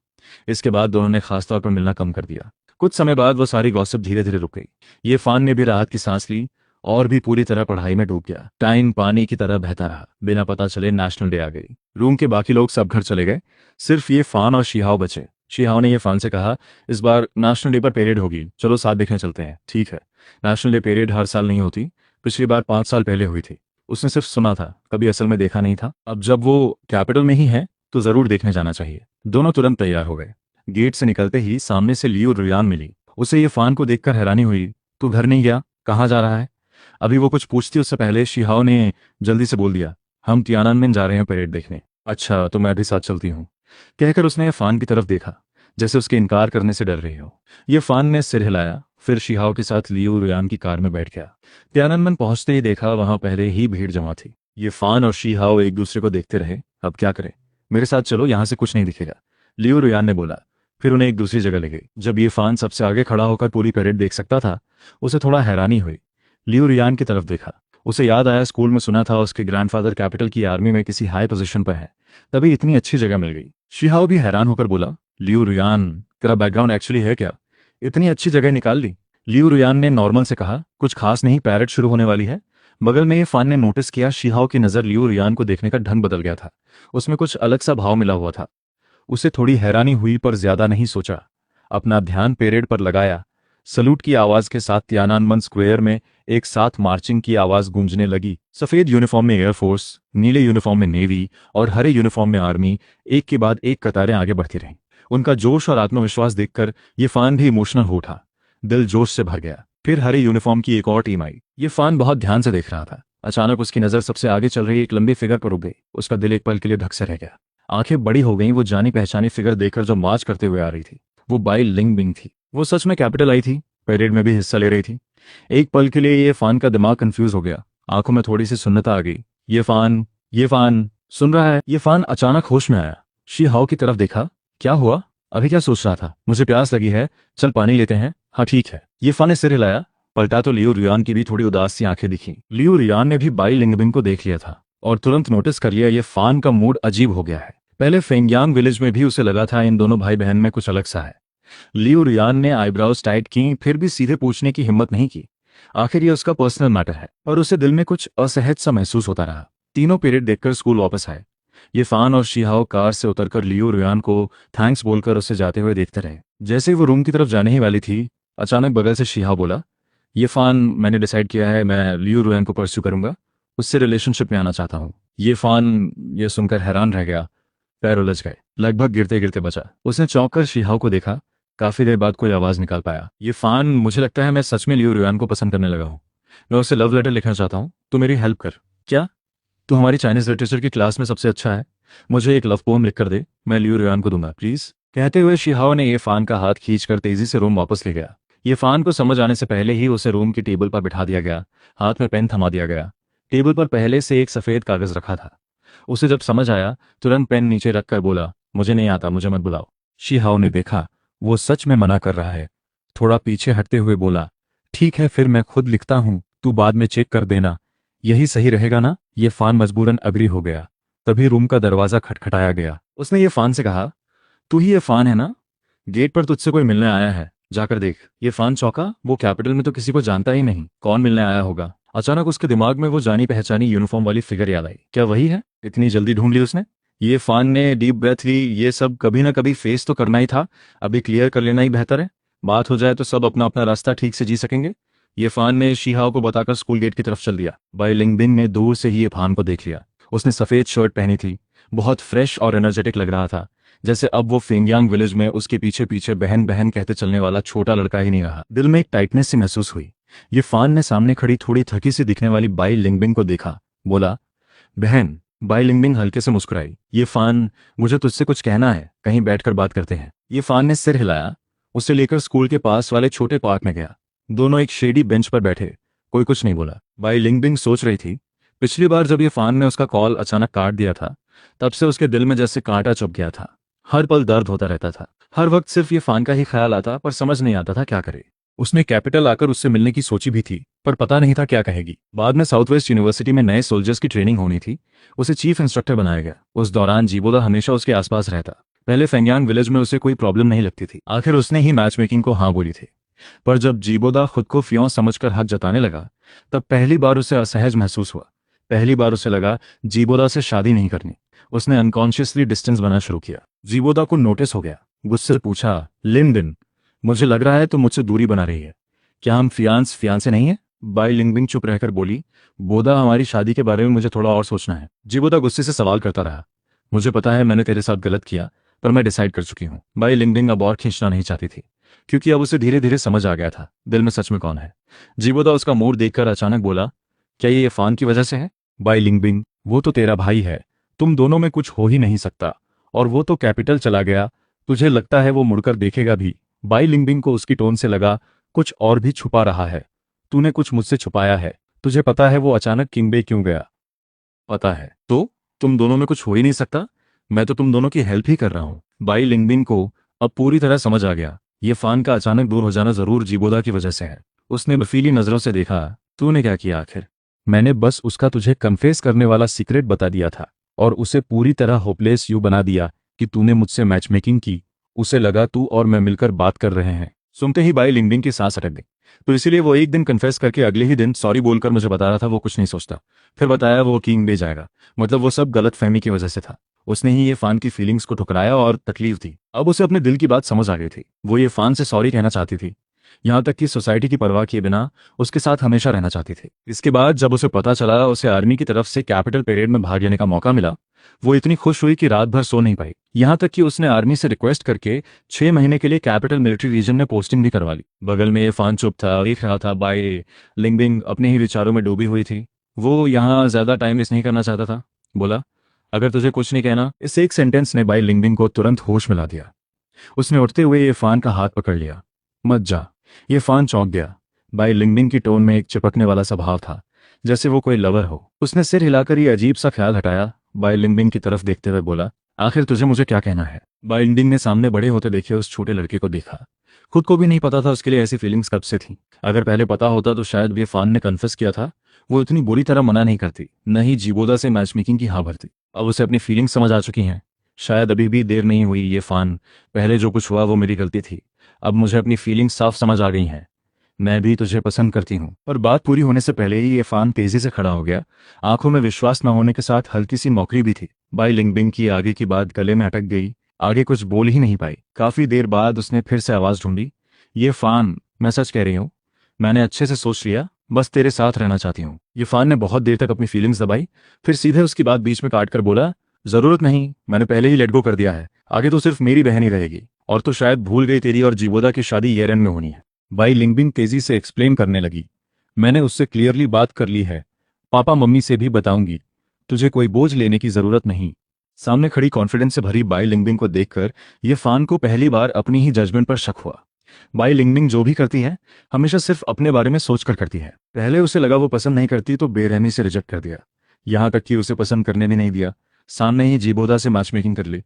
इसके बाद दोनों ने खासतौर पर मिलना कम कर दिया। कुछ समय बाद वो सारी गॉसिप धीरे धीरे रुक गई। ये फान ने भी राहत की सांस ली और भी पूरी तरह पढ़ाई में डूब गया। टाइम पानी की तरह बहता रहा। बिना पता चले नेशनल डे आ गई। रूम के बाकी लोग सब घर चले गए, सिर्फ ये फान और शिहाओ बचे। शिहाओ ने ये फान से कहा, इस बार नेशनल डे पर परेड होगी, चलो साथ देखने चलते हैं। ठीक है। नेशनल डे परेड हर साल नहीं होती, पिछली बार 5 साल पहले हुई थी। उसने सिर्फ सुना था, कभी असल में देखा नहीं था। अब जब वो कैपिटल में ही है तो जरूर देखने जाना चाहिए। दोनों तुरंत तैयार हो गए। गेट से निकलते ही सामने से लियू रुयान मिली। उसे ये फान को देखकर हैरानी हुई। तू घर नहीं गया? कहाँ जा रहा है? अभी वो कुछ पूछती उससे पहले शिहाओ ने जल्दी से बोल दिया, हम तियाननमेन जा रहे हैं परेड देखने। अच्छा, तो मैं भी साथ चलती हूँ, कहकर उसने फान की तरफ देखा, जैसे उसके इनकार करने से डर रही हो। ये फान ने सिर हिलाया, फिर शिहाओ के साथ लियू रुयान की कार में बैठ गया। तियाननमेन पहुंचते ही देखा वहां पहले ही भीड़ जमा थी। ये फान और शिहाओ एक दूसरे को देखते रहे। अब क्या करें? मेरे साथ चलो, यहां से कुछ नहीं दिखेगा, लियू रुयान ने बोला। फिर उन्हें एक दूसरी जगह ले गई। जब ये फान सबसे आगे खड़ा होकर पूरी परेड देख सकता था, उसे थोड़ा हैरानी हुई। लियू रुयान की तरफ देखा। उसे याद आया स्कूल में सुना था उसके ग्रैंडफादर कैपिटल की आर्मी में किसी हाई पोजीशन पर है, तभी इतनी अच्छी जगह मिल गई। शिहाओ भी हैरान होकर बोला, लियू रुयान, तेरा बैकग्राउंड एक्चुअली है क्या? इतनी अच्छी जगह निकाल ली। लियू रुयान ने नॉर्मल से कहा, कुछ खास नहीं, पैरेड शुरू होने वाली है। बगल में ये फान ने नोटिस किया शिहाओ की नजर लियू रुयान को देखने का ढंग बदल गया था। उसमें कुछ अलग सा भाव मिला हुआ था। उसे थोड़ी हैरानी हुई पर ज्यादा नहीं सोचा। अपना ध्यान परेड पर लगाया। सलूट की आवाज के साथ तियाननमेन स्क्वायर में एक साथ मार्चिंग की आवाज गूंजने लगी। सफेद यूनिफॉर्म में एयरफोर्स, नीले यूनिफॉर्म में नेवी और हरे यूनिफॉर्म में आर्मी एक के बाद एक कतारें आगे बढ़ती रहीं। उनका जोश और आत्मविश्वास देखकर ये फान भी इमोशनल हो उठा। दिल जोश से भर गया। फिर हरे यूनिफॉर्म की एक और टीम आई। ये फान बहुत ध्यान से देख रहा था। अचानक उसकी नजर सबसे आगे चल रही एक लंबी फिगर पर रुक गई। उसका दिल एक पल के लिए धक से रह गया। आंखें बड़ी हो गईं। वो जानी पहचानी फिगर देखकर जो मार्च करते हुए आ रही थी, वो बाई लिंगबिंग थी। वो सच में कैपिटल आई थी, परेड में भी हिस्सा ले रही थी। एक पल के लिए ये फान का दिमाग कंफ्यूज हो गया। आंखों में थोड़ी सी सुन्नता आ गई। ये फान सुन रहा है। ये फान अचानक होश में आया। शिहाओ की तरफ देखा, क्या हुआ? अभी क्या सोच रहा था? मुझे प्यास लगी है, चल पानी लेते हैं। हाँ ठीक है। ये फान ने सिर हिलाया। पलटा तो लियू रुयान की भी थोड़ी उदास सी आंखें दिखी। लियू रुयान ने भी बाई लिंगबिंग को देख लिया था और तुरंत नोटिस कर लिया ये फान का मूड अजीब हो गया है। पहले फेंगयांग विलेज में भी उसे लगा था इन दोनों भाई बहन में कुछ अलग सा है। लियू रुयान ने आईब्रोज टाइट की, फिर भी सीधे पूछने की हिम्मत नहीं की। आखिर ये उसका पर्सनल मैटर है, और उसे दिल में कुछ असहज सा महसूस होता रहा। तीनों पीरियड देखकर स्कूल वापस आए। ये फान और शिहाओ कार से उतरकर लियू रुयान को थैंक्स बोलकर उससे जाते हुए देखते रहे। जैसे ही वो रूम की तरफ जाने ही वाली थी, अचानक बगल से शिहाओ बोला, ये फान, मैंने डिसाइड किया है मैं लियू रुयान को परस्यू करूंगा, उससे रिलेशनशिप में आना चाहता हूँ। ये फान ये सुनकर हैरान रह गया। पैर उलझ गए, लगभग गिरते गिरते बचा। उसने चौंक कर शिहाओ को देखा। काफी देर बाद कोई आवाज निकाल पाया, ये फान, मुझे लगता है मैं सच में लियू रुयान को पसंद करने लगा हूँ। मैं उसे लव लेटर लिखना चाहता हूँ, तू मेरी हेल्प कर। क्या? तू हमारी चाइनीज लिटरेचर की क्लास में सबसे अच्छा है, मुझे एक लव पोम लिख कर दे, मैं लियू रुयान को दूंगा प्लीज। कहते हुए शिहाओ ने ये फान का हाथ खींचकर तेजी से रूम वापस ले गया। ये फान को समझ आने से पहले ही उसे रूम की टेबल पर बिठा दिया गया। हाथ में पेन थमा दिया गया। टेबल पर पहले से एक सफेद कागज रखा था। उसे जब समझ आया, तुरंत पेन नीचे रखकर बोला, मुझे नहीं आता, मुझे मत बुलाओ। शिहाओ ने देखा वो सच में मना कर रहा है। थोड़ा पीछे हटते हुए बोला, ठीक है फिर मैं खुद लिखता हूँ, तू बाद में चेक कर देना, यही सही रहेगा ना? ये फान मजबूरन अग्री हो गया। तभी रूम का दरवाजा खटखटाया गया। उसने ये फान से कहा, तू ही ये फान है ना? गेट पर तुझसे कोई मिलने आया है, जाकर देख। ये फान चौंका। वो कैपिटल में तो किसी को जानता ही नहीं, कौन मिलने आया होगा? अचानक उसके दिमाग में वो जानी पहचानी यूनिफॉर्म वाली फिगर याद आई। क्या वही है? इतनी जल्दी ढूंढ ली उसने? ये फान ने डीप ब्रेथ ली। ये सब कभी ना कभी फेस तो करना ही था, अभी क्लियर कर लेना ही बेहतर है। बात हो जाए तो सब अपना अपना रास्ता ठीक से जी सकेंगे। ये फान ने शीहाओ को बताकर स्कूल गेट की तरफ चल दिया। बाई लिंगबिन ने दूर से ही ये फान को देख लिया। उसने सफ़ेद शर्ट पहनी थी, बहुत फ्रेश और एनर्जेटिक लग रहा था, जैसे अब वो फेंगयांग विलेज में उसके पीछे पीछे बहन बहन कहते चलने वाला छोटा लड़का ही नहीं रहा। दिल में एक टाइटनेस सी महसूस हुई। ये फान ने सामने खड़ी थोड़ी थकी सी दिखने वाली बाई लिंगबिन को देखा, बोला, बहन। बाई लिंगबिंग हल्के से मुस्कुराई। ये फान, मुझे तुझसे कुछ कहना है, कहीं बैठकर बात करते हैं। ये फान ने सिर हिलाया, उसे लेकर स्कूल के पास वाले छोटे पार्क में गया। दोनों एक शेडी बेंच पर बैठे, कोई कुछ नहीं बोला। बाई लिंगबिंग सोच रही थी, पिछली बार जब ये फान ने उसका कॉल अचानक काट दिया था, तब से उसके दिल में जैसे कांटा चुभ गया था। हर पल दर्द होता रहता था, हर वक्त सिर्फ ये फान का ही ख्याल आता, पर समझ नहीं आता था क्या करे। उसने कैपिटल आकर उससे मिलने की सोची भी थी, पर पता नहीं था क्या कहेगी। बाद में साउथ वेस्ट यूनिवर्सिटी में नए सोल्जर्स की ट्रेनिंग होनी थी, उसे चीफ इंस्ट्रक्टर बनाया गया। उस दौरान जीबोदा हमेशा उसके आसपास रहता। पहले फेंगयांग विलेज में उसे कोई प्रॉब्लम नहीं लगती थी, आखिर उसने ही मैच मेकिंग को हाँ बोली थी। पर जब जीबोदा खुद को फियों समझकर हक जताने लगा, तब पहली बार उसे असहज महसूस हुआ। पहली बार उसे लगा जीबोदा से शादी नहीं करनी। उसने अनकॉन्शियसली डिस्टेंस बनाना शुरू किया। जीबोदा को नोटिस हो गया, गुस्से से पूछा, लिंगबिन, मुझे लग रहा है तुम मुझसे दूरी बना रही है। क्या हम फियांसे नहीं है? बाई लिंगबिंग चुप रहकर बोली, बोदा, हमारी शादी के बारे में मुझे थोड़ा और सोचना है। जीबोदा गुस्से से सवाल करता रहा, मुझे पता है मैंने तेरे साथ गलत किया, पर मैं डिसाइड कर चुकी हूँ। बाई लिंगबिंग अब और खींचना नहीं चाहती थी, क्योंकि अब उसे धीरे धीरे समझ आ गया था दिल में सच में कौन है। जीबोदा उसका मूड देखकर अचानक बोला, क्या ये फान की वजह से है? बाई लिंगबिंग, वो तो तेरा भाई है, तुम दोनों में कुछ हो ही नहीं सकता। और वो तो कैपिटल चला गया, तुझे लगता है वो मुड़कर देखेगा भी? बाई लिंगबिंग को उसकी टोन से लगा कुछ और भी छुपा रहा है। तूने कुछ मुझसे छुपाया है। तुझे पता है वो अचानक किंगबे क्यों गया? पता है तो? तुम दोनों में कुछ हो ही नहीं सकता। मैं तो तुम दोनों की हेल्प ही कर रहा हूँ। बाई लिंगबिन को अब पूरी तरह समझ आ गया, ये फान का अचानक दूर हो जाना जरूर जीबोदा की वजह से है। उसने बर्फीली नजरों से देखा, तूने क्या किया आखिर? मैंने बस उसका तुझे कन्फेस करने वाला सीक्रेट बता दिया था, और उसे पूरी तरह होपलेस यू बना दिया कि तूने मुझसे मैच मेकिंग की। उसे लगा तू और मैं मिलकर बात कर रहे हैं। सुनते ही बाई लिंगबिंग की सांस अटक गई। तो इसीलिए वो एक दिन कन्फेस करके अगले ही दिन सॉरी बोलकर मुझे बता रहा था वो कुछ नहीं सोचता। फिर बताया वो किंग बे जाएगा। मतलब वो सब गलत फहमी की वजह से था। उसने ही ये फान की फीलिंग्स को ठुकराया और तकलीफ दी। अब उसे अपने दिल की बात समझ आ गई थी। वो ये फान से सॉरी कहना चाहती थी, यहाँ तक कि सोसाइटी की परवाह किए बिना उसके साथ हमेशा रहना चाहती थी। इसके बाद जब उसे पता चला उसे आर्मी की तरफ से कैपिटल परेड में भाग लेने का मौका मिला, वो इतनी खुश हुई कि रात भर सो नहीं पाई। यहाँ तक कि उसने आर्मी से रिक्वेस्ट करके 6 महीने के लिए कैपिटल मिलिट्री रीजन में पोस्टिंग भी करवा ली। बगल में ये फान चुप था, देख रहा था। बाई लिंगबिंग अपने ही विचारों में डूबी हुई थी। वो यहाँ ज्यादा टाइम वेस्ट नहीं करना चाहता था। बोला, अगर तुझे कुछ नहीं कहना। इस एक सेंटेंस ने बाई लिंगबिंग को तुरंत होश में ला दिया। उसने उठते हुए ये फान का हाथ पकड़ लिया। मत जा। ये फान चौंक गया। बाई लिंगबिंग की टोन में एक चिपकने वाला स्वभाव था, जैसे वो कोई लवर हो। उसने सिर हिलाकर ये अजीब सा ख्याल हटाया। बाई लिंगबिंग की तरफ देखते हुए बोला, आखिर तुझे मुझे क्या कहना है? बाई लिंगबिंग ने सामने बड़े होते देखे उस छोटे लड़के को देखा। खुद को भी नहीं पता था उसके लिए ऐसी फीलिंग्स कब से थी। अगर पहले पता होता तो शायद ये फान ने कन्फेस किया था, वो इतनी बुरी तरह मना नहीं करती, न ही जीबोदा से मैच मेकिंग की हाँ भरती। अब उसे अपनी फीलिंग्स समझ आ चुकी हैं। शायद अभी भी देर नहीं हुई। ये फान, पहले जो कुछ हुआ वो मेरी गलती थी। अब मुझे अपनी फीलिंग्स साफ समझ आ गई हैं। मैं भी तुझे पसंद करती हूँ। पर बात पूरी होने से पहले ही ये फान तेजी से खड़ा हो गया। आंखों में विश्वास न होने के साथ हल्की सी मौकरी भी थी। बाई लिंगबिंग की आगे की बात गले में अटक गई। आगे कुछ बोल ही नहीं पाई। काफी देर बाद उसने फिर से आवाज ढूंढी, ये फान, मैं सच कह रही हूँ। मैंने अच्छे से सोच लिया, बस तेरे साथ रहना चाहती हूँ। ये फान ने बहुत देर तक अपनी फीलिंग्स दबाई, फिर सीधे उसकी बात बीच में काट कर बोला, जरूरत नहीं, मैंने पहले ही लेट गो कर दिया है। आगे तो सिर्फ मेरी बहन ही रहेगी। और तो शायद भूल गई तेरी और जीबोदा की शादी ईयर एंड में होनी है। बाई लिंगबिंग तेजी से एक्सप्लेन करने लगी, मैंने उससे क्लियरली बात कर ली है। पापा मम्मी से भी बताऊंगी। तुझे कोई बोझ लेने की जरूरत नहीं। सामने खड़ी कॉन्फिडेंस से भरी बाई लिंगबिंग को देखकर ये फान को पहली बार अपनी ही जजमेंट पर शक हुआ। बाई लिंगबिंग जो भी करती है हमेशा सिर्फ अपने बारे में सोचकर करती है। पहले उसे लगा वो पसंद नहीं करती तो बेरहमी से रिजेक्ट कर दिया, यहाँ तक कि उसे पसंद करने भी नहीं दिया। सामने ही जीबोदा से मैच मेकिंग कर ली।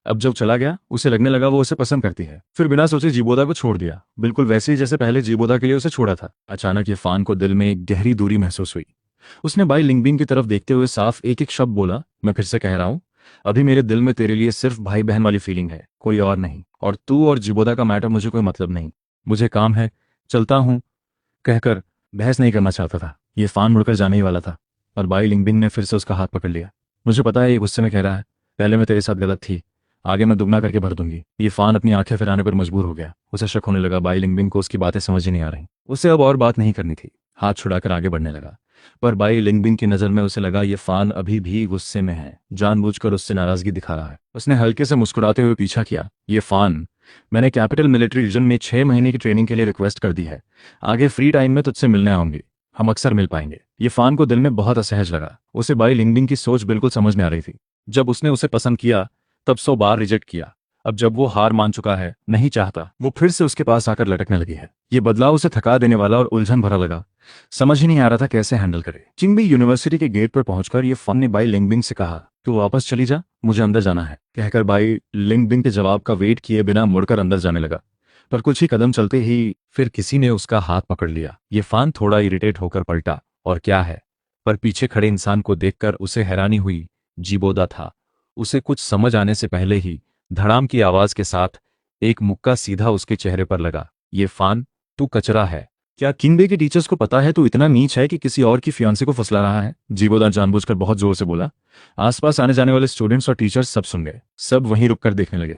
अब जब चला गया उसे लगने लगा वो उसे पसंद करती है। फिर बिना सोचे जीबोदा को छोड़ दिया, बिल्कुल वैसे ही जैसे पहले जीबोदा के लिए उसे छोड़ा था। अचानक ये फान को दिल में एक गहरी दूरी महसूस हुई। उसने बाई लिंगबिंग की तरफ देखते हुए साफ एक एक शब्द बोला, मैं फिर से कह रहा हूँ, अभी मेरे दिल में तेरे लिए सिर्फ भाई बहन वाली फीलिंग है, कोई और नहीं। और तू और जीबोदा का मैटर मुझे कोई मतलब नहीं। मुझे काम है, चलता हूँ। कहकर बहस नहीं करना चाहता था। ये फान मुड़कर जाने ही वाला था, और बाई लिंगबिंग ने फिर से उसका हाथ पकड़ लिया। मुझे पता है ये गुस्से में कह रहा है, पहले मैं तेरे साथ गलत थी, आगे मैं दुगना करके भर दूंगी। ये फान अपनी आंखें फिराने पर मजबूर हो गया। उसे शक होने लगा बाई लिंगबिंग को उसकी बातें समझ ही नहीं आ रही। उसे अब और बात नहीं करनी थी। हाथ छुड़ाकर आगे बढ़ने लगा, पर बाई लिंगबिंग की नज़र में उसे लगा ये फान अभी भी गुस्से में है, जानबूझकर उससे नाराजगी दिखा रहा है। उसने हल्के से मुस्कुराते हुए पीछा किया। ये फान, मैंने कैपिटल मिलिट्री रीजन में 6 महीने की ट्रेनिंग के लिए रिक्वेस्ट कर दी है। आगे फ्री टाइम में तुझसे मिलने आऊंगी, हम अक्सर मिल पाएंगे। ये फान को दिल में बहुत असहज लगा। उसे बाई लिंगबिंग की सोच बिल्कुल समझ में आ रही थी। जब उसने उसे पसंद किया तब 100 बार रिजेक्ट किया। अब जब वो हार मान चुका है, नहीं चाहता, वो फिर से उसके पास आकर लटकने लगी है। ये बदलाव उसे थका देने वाला और उलझन भरा लगा। समझ ही नहीं आ रहा था कैसे हैंडल करे। चिंगबी यूनिवर्सिटी के गेट पर पहुंचकर ये फन ने बाई लिंगबिंग से कहा, तू वापस चली जा, मुझे अंदर जाना है। कहकर बाई लिंगबिंग के जवाब का वेट किए बिना मुड़कर अंदर जाने लगा। पर कुछ ही कदम चलते ही फिर किसी ने उसका हाथ पकड़ लिया। ये फान थोड़ा इरिटेट होकर पलटा, और क्या है, पर पीछे खड़े इंसान को देखकर उसे हैरानी हुई। जीबोदा था। उसे कुछ समझ आने से पहले ही धड़ाम की आवाज के साथ एक मुक्का सीधा उसके चेहरे पर लगा। ये फान, तू कचरा है। क्या किंगबे के टीचर्स को पता है तू इतना नीच है कि किसी और की फियांसे को फुसला रहा है? जीबोदा जानबूझकर बहुत जोर से बोला। आसपास आने जाने वाले स्टूडेंट्स और टीचर्स सब सुन गए। सब वहीं रुककर देखने लगे।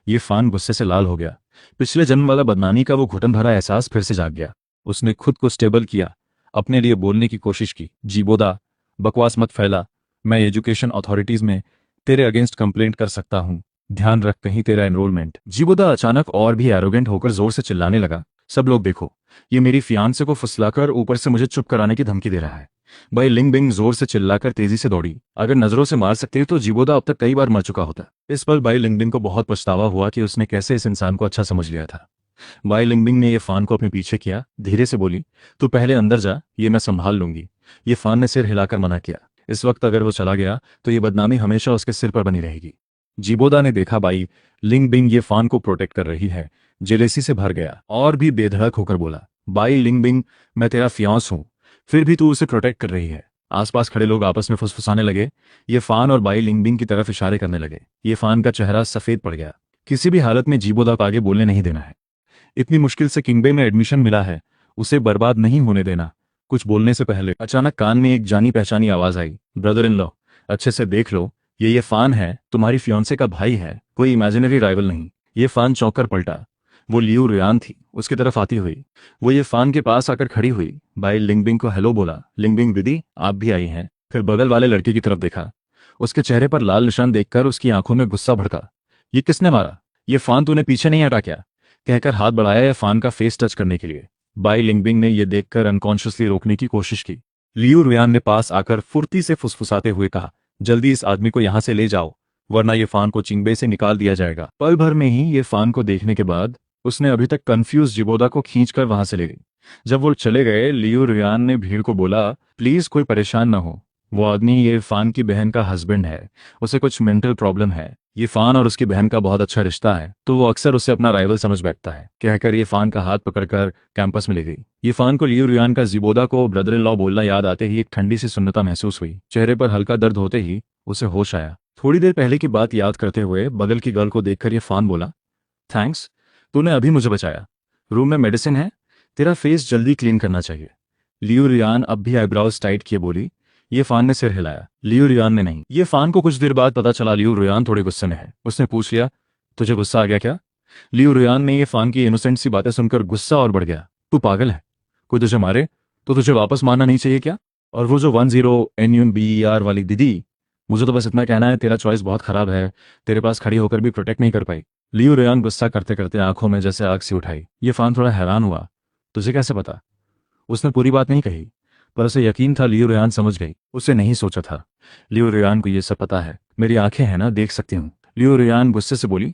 ये फान गुस्से से लाल हो गया। पिछले जन्म वाला बदनामी का वो घुटन भरा एहसास फिर से जाग गया। उसने खुद को स्टेबल किया, अपने लिए बोलने की कोशिश की। जीबोदा, बकवास मत फैला। मैं एजुकेशन अथॉरिटीज में तेरे अगेंस्ट कंप्लेंट कर सकता हूँ। ध्यान रख कहीं तेरा एनरोलमेंट। जीबोदा अचानक और भी एरोगेंट होकर जोर से चिल्लाने लगा। सब लोग देखो, ये मेरी फियांसे को फुसलाकर ऊपर से मुझे चुप कराने की धमकी दे रहा है। भाई लिंगबिंग जोर से चिल्लाकर तेजी से दौड़ी। अगर नजरों से मार सकती तो जीबोदा अब तक कई बार मर चुका होता। इस पर बाई लिंगबिंग को बहुत पछतावा हुआ कि उसने कैसे इस इंसान को अच्छा समझ लिया था। बाई लिंगबिंग ने ये फान को अपने पीछे किया, धीरे से बोली, तू पहले अंदर जा, ये मैं संभाल लूंगी। ये फान ने सिर हिलाकर मना किया। इस वक्त अगर वो चला गया तो ये बदनामी हमेशा उसके सिर पर बनी रहेगी। जीबोदा ने देखा बाई लिंगबिंग ये फान को प्रोटेक्ट कर रही है, जेलेसी से भर गया और भी बेधड़क होकर बोला, बाई लिंगबिंग, मैं तेरा फियांस हूं, फिर भी तू उसे प्रोटेक्ट कर रही है। आसपास खड़े लोग आपस में फुसफुसाने लगे। ये फान और बाई लिंगबिंग की तरफ इशारे करने लगे। ये फान का चेहरा सफेद पड़ गया। किसी भी हालत में जीबोदा को आगे बोलने नहीं देना है। इतनी मुश्किल से किंगबे में एडमिशन मिला है, उसे बर्बाद नहीं होने देना। कुछ बोलने से पहले अचानक कान में एक जानी पहचानी आवाज आई, ब्रदर इन लॉ, अच्छे से देख लो, ये फान है, तुम्हारी फियांसे का भाई है, कोई इमेजिनरी राइवल नहीं। ये फान चौंक कर पलटा। वो लियू रियान थी, उसकी तरफ आती हुई। वो ये फान के पास आकर खड़ी हुई। बाई लिंगबिंग को हेलो बोला, लिंगबिंग दीदी, आप भी आई हैं। फिर बगल वाले लड़के की तरफ देखा। उसके चेहरे पर लाल निशान देखकर उसकी आंखों में गुस्सा भड़का। ये किसने मारा? ये फान तूने पीछे नहीं हटा क्या? कहकर हाथ बढ़ाया ये फान का फेस टच करने के लिए। बाई लिंगबिंग ने यह देखकर अनकॉन्शियसली रोकने की कोशिश की। लियू रियान ने पास आकर फुर्ती से फुसफुसाते हुए कहा, जल्दी इस आदमी को यहां से ले जाओ, वरना ये फान को चिंगबे से निकाल दिया जाएगा। पल भर में ही ये फान को देखने के बाद उसने अभी तक कंफ्यूज जिबोदा को खींचकर वहां से ले गई। जब वो चले गए, लियू रियान ने भीड़ को बोला, प्लीज कोई परेशान ना हो, वो आदमी ये फान की बहन का हस्बैंड है, उसे कुछ मेंटल प्रॉब्लम है। ये फान और उसकी बहन का बहुत अच्छा रिश्ता है, तो वो अक्सर उसे अपना राइवल समझ बैठता है। कहकर ये फान का हाथ पकड़कर कैंपस में ले गई। ये फान को लियू रियान का जिबोदा को ब्रदर इन लॉ बोलना याद आते ही एक ठंडी सी सुन्नता महसूस हुई। चेहरे पर हल्का दर्द होते ही उसे होश आया। थोड़ी देर पहले की बात याद करते हुए बगल की गर्ल को देखकर ये फान बोला, थैंक्स, तूने अभी मुझे बचाया। रूम में मेडिसिन है, तेरा फेस जल्दी क्लीन करना चाहिए। लियू रियान अब भी आईब्राउज टाइट किए बोली। ये फान ने सिर हिलाया। लियू रियान ने नहीं। ये फान को कुछ देर बाद पता चला लियू रियान थोड़े गुस्से में है। उसने पूछ लिया, तुझे गुस्सा आ गया क्या? लियू रियान ने ये फान की इनोसेंट सी बातें सुनकर गुस्सा और बढ़ गया। तू पागल है, कोई तुझे मारे तो तुझे वापस मारना नहीं चाहिए क्या? और वो जो 10 NUMBER वाली दीदी, मुझे तो बस इतना कहना है, तेरा चॉइस बहुत खराब है, तेरे पास खड़ी होकर भी प्रोटेक्ट नहीं कर पाई। लियू रियान गुस्सा करते करते आंखों में जैसे आग सी उठाई। ये फान थोड़ा हैरान हुआ, तुझे कैसे पता? उसने पूरी बात नहीं कही, पर उसे यकीन था लियू रियान समझ गई। उसे नहीं सोचा था, लियू रियान को ये सब पता है, मेरी आंखें हैं ना, देख सकती हूँ। लियू रियान गुस्से से बोली,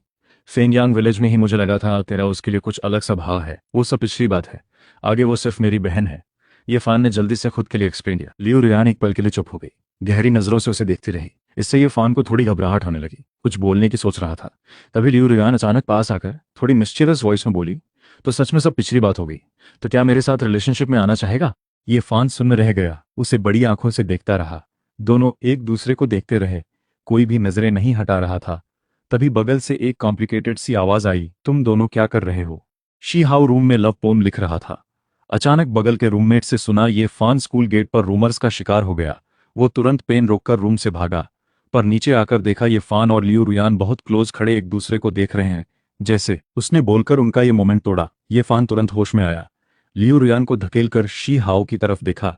फेनयांग विलेज में ही मुझे लगा था तेरा उसके लिए कुछ अलग सा भाव है, वो सब पिछली बात है, आगे वो सिर्फ मेरी बहन है। ये फान ने जल्दी से खुद के लिए एक्सप्लेन किया। लियू रियान एक पल के लिए चुप हो गई, गहरी नजरों से उसे देखती रही। इससे ये फान को थोड़ी घबराहट होने लगी, कुछ बोलने की सोच रहा था। तभी लियू रियान अचानक पास आकर थोड़ी मिस्चीवियस वॉइस में बोली, तो सच में सब पिछली बात हो गई, तो क्या मेरे साथ रिलेशनशिप में आना चाहेगा? ये फान सुन रह गया, उसे बड़ी आंखों से देखता रहा। दोनों एक दूसरे को देखते रहे, कोई भी नजरें नहीं हटा रहा था। तभी बगल से एक कॉम्प्लिकेटेड सी आवाज आई, तुम दोनों क्या कर रहे हो? शी हाउ रूम में लव पोम लिख रहा था। अचानक बगल के रूममेट से सुना, ये फान स्कूल गेट पर रूमर्स का शिकार हो गया। वो तुरंत पेन रोककर रूम से भागा, पर नीचे आकर देखा ये फान और लियू रुयान बहुत क्लोज खड़े एक दूसरे को देख रहे हैं। जैसे उसने बोलकर उनका ये मोमेंट तोड़ा। ये फान तुरंत होश में आया। लियू रुयान को धकेलकर शी हाओ की तरफ देखा।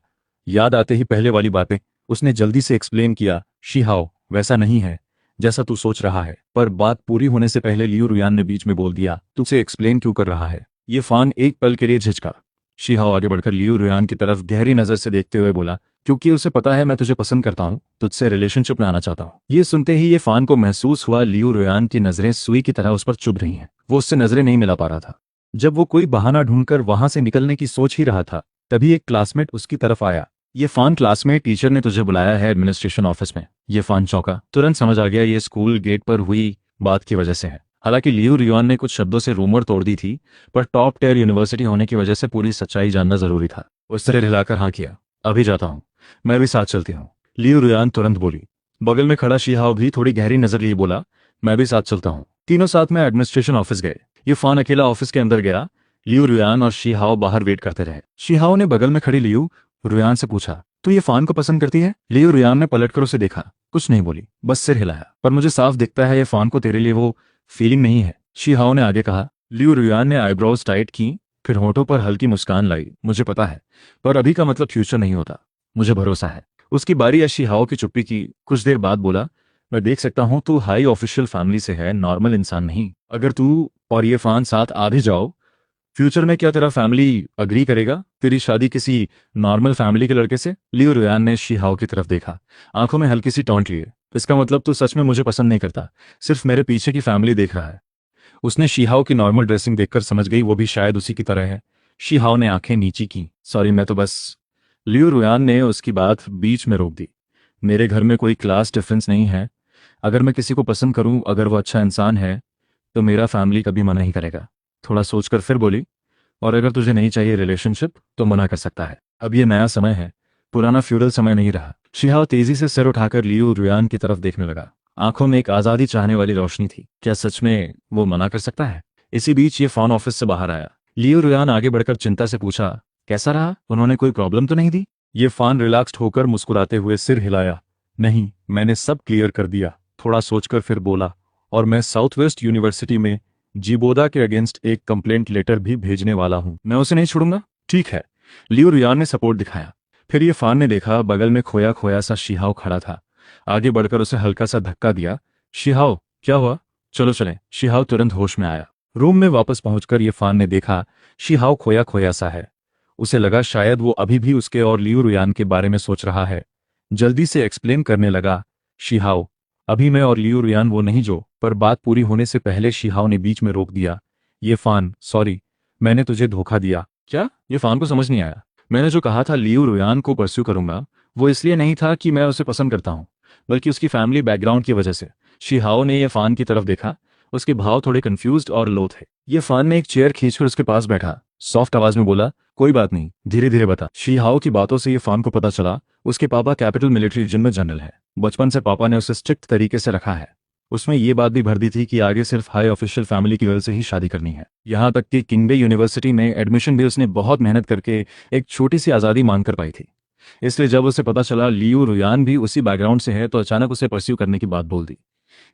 याद आते ही पहले वाली बातें उसने जल्दी से एक्सप्लेन किया। शी हाओ, वैसा नहीं है जैसा तू सोच रहा है। पर बात पूरी होने से पहले लियू रुयान ने बीच में बोल दिया, तुझसे एक्सप्लेन क्यों कर रहा है। ये फान एक पल के लिए झिझका। शी हाओ आगे बढ़कर लियू रुयान की तरफ गहरी नजर से देखते हुए बोला, क्योंकि उसे पता है मैं तुझे पसंद करता हूँ, तुझसे रिलेशनशिप में आना चाहता हूँ। ये सुनते ही ये फान को महसूस हुआ लियू रुयान की नजरें सुई की तरह उस पर चुभ रही हैं। वो उससे नजरें नहीं मिला पा रहा था। जब वो कोई बहाना ढूंढकर वहां से निकलने की सोच ही रहा था, तभी एक क्लासमेट उसकी तरफ आया। ये फान, क्लासमेट, टीचर ने तुझे बुलाया है एडमिनिस्ट्रेशन ऑफिस में। ये फान चौंका। तुरंत समझ आ गया ये स्कूल गेट पर हुई बात की वजह से है। हालांकि लियू रुयान ने कुछ शब्दों से रूमर तोड़ दी थी, पर टॉप टियर यूनिवर्सिटी होने की वजह से पूरी सच्चाई जानना जरूरी था। उस तरह हिलाकर हाँ किया। अभी जाता हूँ, मैं भी साथ चलती हूँ। लियू रुयान तुरंत बोली। बगल में खड़ा शी हाओ भी थोड़ी गहरी नजर लिए बोला, मैं भी साथ चलता हूँ। तीनों साथ में एडमिनिस्ट्रेशन ऑफिस गए। ये फान अकेला ऑफिस के अंदर गया। लियू रुयान और शी हाओ बाहर वेट करते रहे। शी हाओ ने बगल में खड़ी लियू रुयान से पूछा, तू ये फान को पसंद करती है। लियू रुयान ने पलटकर उसे देखा, कुछ नहीं बोली, बस सिर हिलाया। पर मुझे साफ दिखता है ये फान को तेरे लिए वो फीलिंग नहीं है, शी हाओ ने आगे कहा। लियू रुयान ने आईब्रोज टाइट की, फिर होठों पर हल्की मुस्कान लाई। मुझे पता है, पर अभी का मतलब फ्यूचर नहीं होता, मुझे भरोसा है। उसकी बारी है। शी हाओ की चुप्पी की। कुछ देर बाद बोला, मैं देख सकता हूं तू हाई ऑफिशियल फैमिली से है, नॉर्मल इंसान नहीं। अगर तू और ये फान साथ आ भी जाओ, फ्यूचर में क्या तेरा फैमिली अग्री करेगा तेरी शादी किसी नॉर्मल फैमिली के लड़के से। लियू रुयान ने शी हाओ की तरफ देखा, आंखों में हल्की सी टॉन्ट लिए। इसका मतलब तू सच में मुझे पसंद नहीं करता, सिर्फ मेरे पीछे की फैमिली देख रहा है। उसने शी हाओ की नॉर्मल ड्रेसिंग देखकर समझ गई वो भी शायद उसी की तरह है। शी हाओ ने आंखें नीची की। सॉरी, मैं तो बस। लियू रुयान ने उसकी बात बीच में रोक दी। मेरे घर में कोई क्लास डिफरेंस नहीं है। अगर मैं किसी को पसंद करूं, अगर वो अच्छा इंसान है, तो मेरा फैमिली कभी मना ही करेगा। थोड़ा सोचकर फिर बोली, और अगर तुझे नहीं चाहिए रिलेशनशिप तो मना कर सकता है। अब ये नया समय है, पुराना फ्यूडल समय नहीं रहा। शी हाओ तेजी से सिर उठाकर लियू रुयान की तरफ देखने लगा। आंखों में एक आजादी चाहने वाली रोशनी थी। क्या सच में वो मना कर सकता है। इसी बीच ये फान ऑफिस से बाहर आया। लियू रुयान आगे बढ़कर चिंता से पूछा, कैसा रहा, उन्होंने कोई प्रॉब्लम तो नहीं दी। ये फान रिलैक्स्ड होकर मुस्कुराते हुए सिर हिलाया, नहीं, मैंने सब क्लियर कर दिया। थोड़ा सोचकर फिर बोला, और मैं साउथ वेस्ट यूनिवर्सिटी में जीबोदा के अगेंस्ट एक कंप्लेंट लेटर भी भेजने वाला हूं। मैं उसे नहीं छोड़ूंगा। ठीक है। लियू रुयान ने सपोर्ट दिखाया। फिर ये फान ने देखा बगल में खोया खोया सा शी हाओ खड़ा था। आगे बढ़कर उसे हल्का सा धक्का दिया। शी हाओ, क्या हुआ, चलो चलें। शी हाओ तुरंत होश में आया। रूम में वापस पहुंचकर ये फान ने देखा शी हाओ खोया खोया सा है। उसे लगा शायद वो अभी भी उसके और लियू रुयान के बारे में सोच रहा है। जल्दी से एक्सप्लेन करने लगा, शी हाओ, अभी मैं और लियू रुयान वो नहीं जो। पर बात पूरी होने से पहले शी हाओ ने बीच में रोक दिया। ये फान, सॉरी, मैंने तुझे धोखा दिया। क्या? ये फान को समझ नहीं आया। मैंने जो कहा था लियू रुयान को परस्यू करूंगा, वो इसलिए नहीं था कि मैं उसे पसंद करता हूं, बल्कि उसकी फैमिली बैकग्राउंड की वजह से। शी हाओ ने ये फान की तरफ देखा। उसके भाव थोड़े कंफ्यूज्ड और लो थे। ये फान ने एक चेयर खींचकर उसके पास बैठा। सॉफ्ट आवाज में बोला, कोई बात नहीं, धीरे धीरे बता। शी हाओ की बातों से ये फान को पता चला उसके पापा कैपिटल मिलिट्री रीजन में जनरल है। बचपन से पापा ने उसे स्ट्रिक्ट तरीके से रखा है। उसमें ये बात भी भर दी थी कि आगे सिर्फ हाई ऑफिशियल फैमिली की गर्ल से ही शादी करनी है। यहाँ तक कि किंगबे यूनिवर्सिटी में एडमिशन भी उसने बहुत मेहनत करके एक छोटी सी आज़ादी मांग कर पाई थी। इसलिए जब उसे पता चला लियू रुयान भी उसी बैकग्राउंड से है, तो अचानक उसे परस्यू करने की बात बोल दी।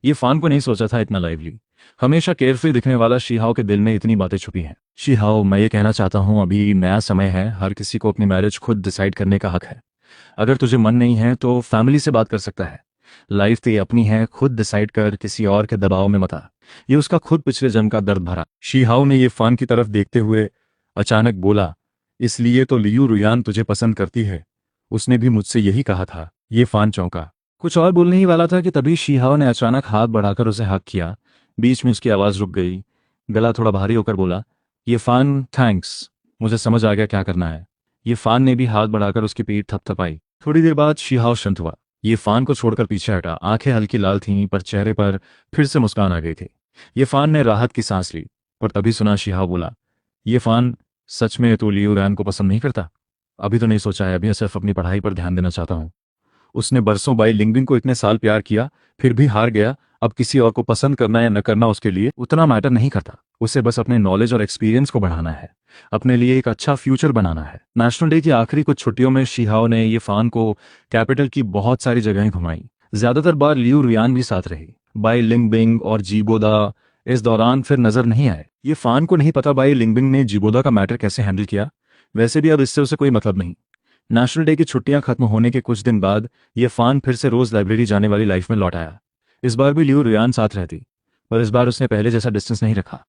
ये फान को नहीं सोचा था इतना लाइवली। हमेशा केयरफ्री दिखने वाला शी हाओ के दिल में इतनी बातें छुपी हैं। शी हाओ, मैं ये कहना चाहता हूँ, अभी नया समय है, हर किसी को अपनी मैरिज खुद डिसाइड करने का हक है। अगर तुझे मन नहीं है तो फैमिली से बात कर सकता है। लाइफ तेरी अपनी है, खुद डिसाइड कर, किसी और के दबाव में मत आ। ये उसका खुद पिछले जन्म का दर्द भरा। शी हाओ ने ये फान की तरफ देखते हुए अचानक बोला, इसलिए तो लियू रुयान तुझे पसंद करती है, उसने भी मुझसे यही कहा था। ये फान चौंका। कुछ और बोलने ही वाला था कि तभी शी हाओ ने अचानक हाथ बढ़ाकर उसे हक किया। बीच में उसकी आवाज रुक गई। गला थोड़ा भारी होकर बोला, ये फान, थैंक्स, मुझे समझ आ गया क्या करना है। ये फान ने भी हाथ बढ़ाकर उसकी पीठ थपथपाई। थोड़ी देर बाद शी हाओ शांत हुआ। ये फान को छोड़कर पीछे हटा। आंखें हल्की लाल थीं, पर चेहरे पर फिर से मुस्कान आ गई थी। ये फान ने राहत की सांस ली। पर तभी सुना शी हाओ बोला, ये फान, सच में तू लियू रुयान को पसंद नहीं करता? अभी तो नहीं सोचा है, अभी सिर्फ अपनी पढ़ाई पर ध्यान देना चाहता हूँ। उसने बरसों बाई लिंगबिंग को इतने साल प्यार किया, फिर भी हार गया। अब किसी और को पसंद करना या न करना उसके लिए उतना मैटर नहीं करता। उसे बस अपने नॉलेज और एक्सपीरियंस को बढ़ाना है, अपने लिए एक अच्छा फ्यूचर बनाना है। नेशनल डे की आखिरी कुछ छुट्टियों में शी हाओ ने ये फान को कैपिटल की बहुत सारी जगहें घुमाई। ज्यादातर बार लियू रियान भी साथ रही। बाई लिंगबिंग और जीबोदा इस दौरान फिर नजर नहीं आए। ये फान को नहीं पता बाई लिंगबिंग ने जीबोदा का मैटर कैसे हैंडल किया। वैसे भी अब इससे उसे कोई मतलब नहीं। नेशनल डे की छुट्टियां खत्म होने के कुछ दिन बाद ये फान फिर से रोज लाइब्रेरी जाने वाली लाइफ में लौट आया। इस बार भी लियू रियान साथ रहती, पर इस बार उसने पहले जैसा डिस्टेंस नहीं रखा,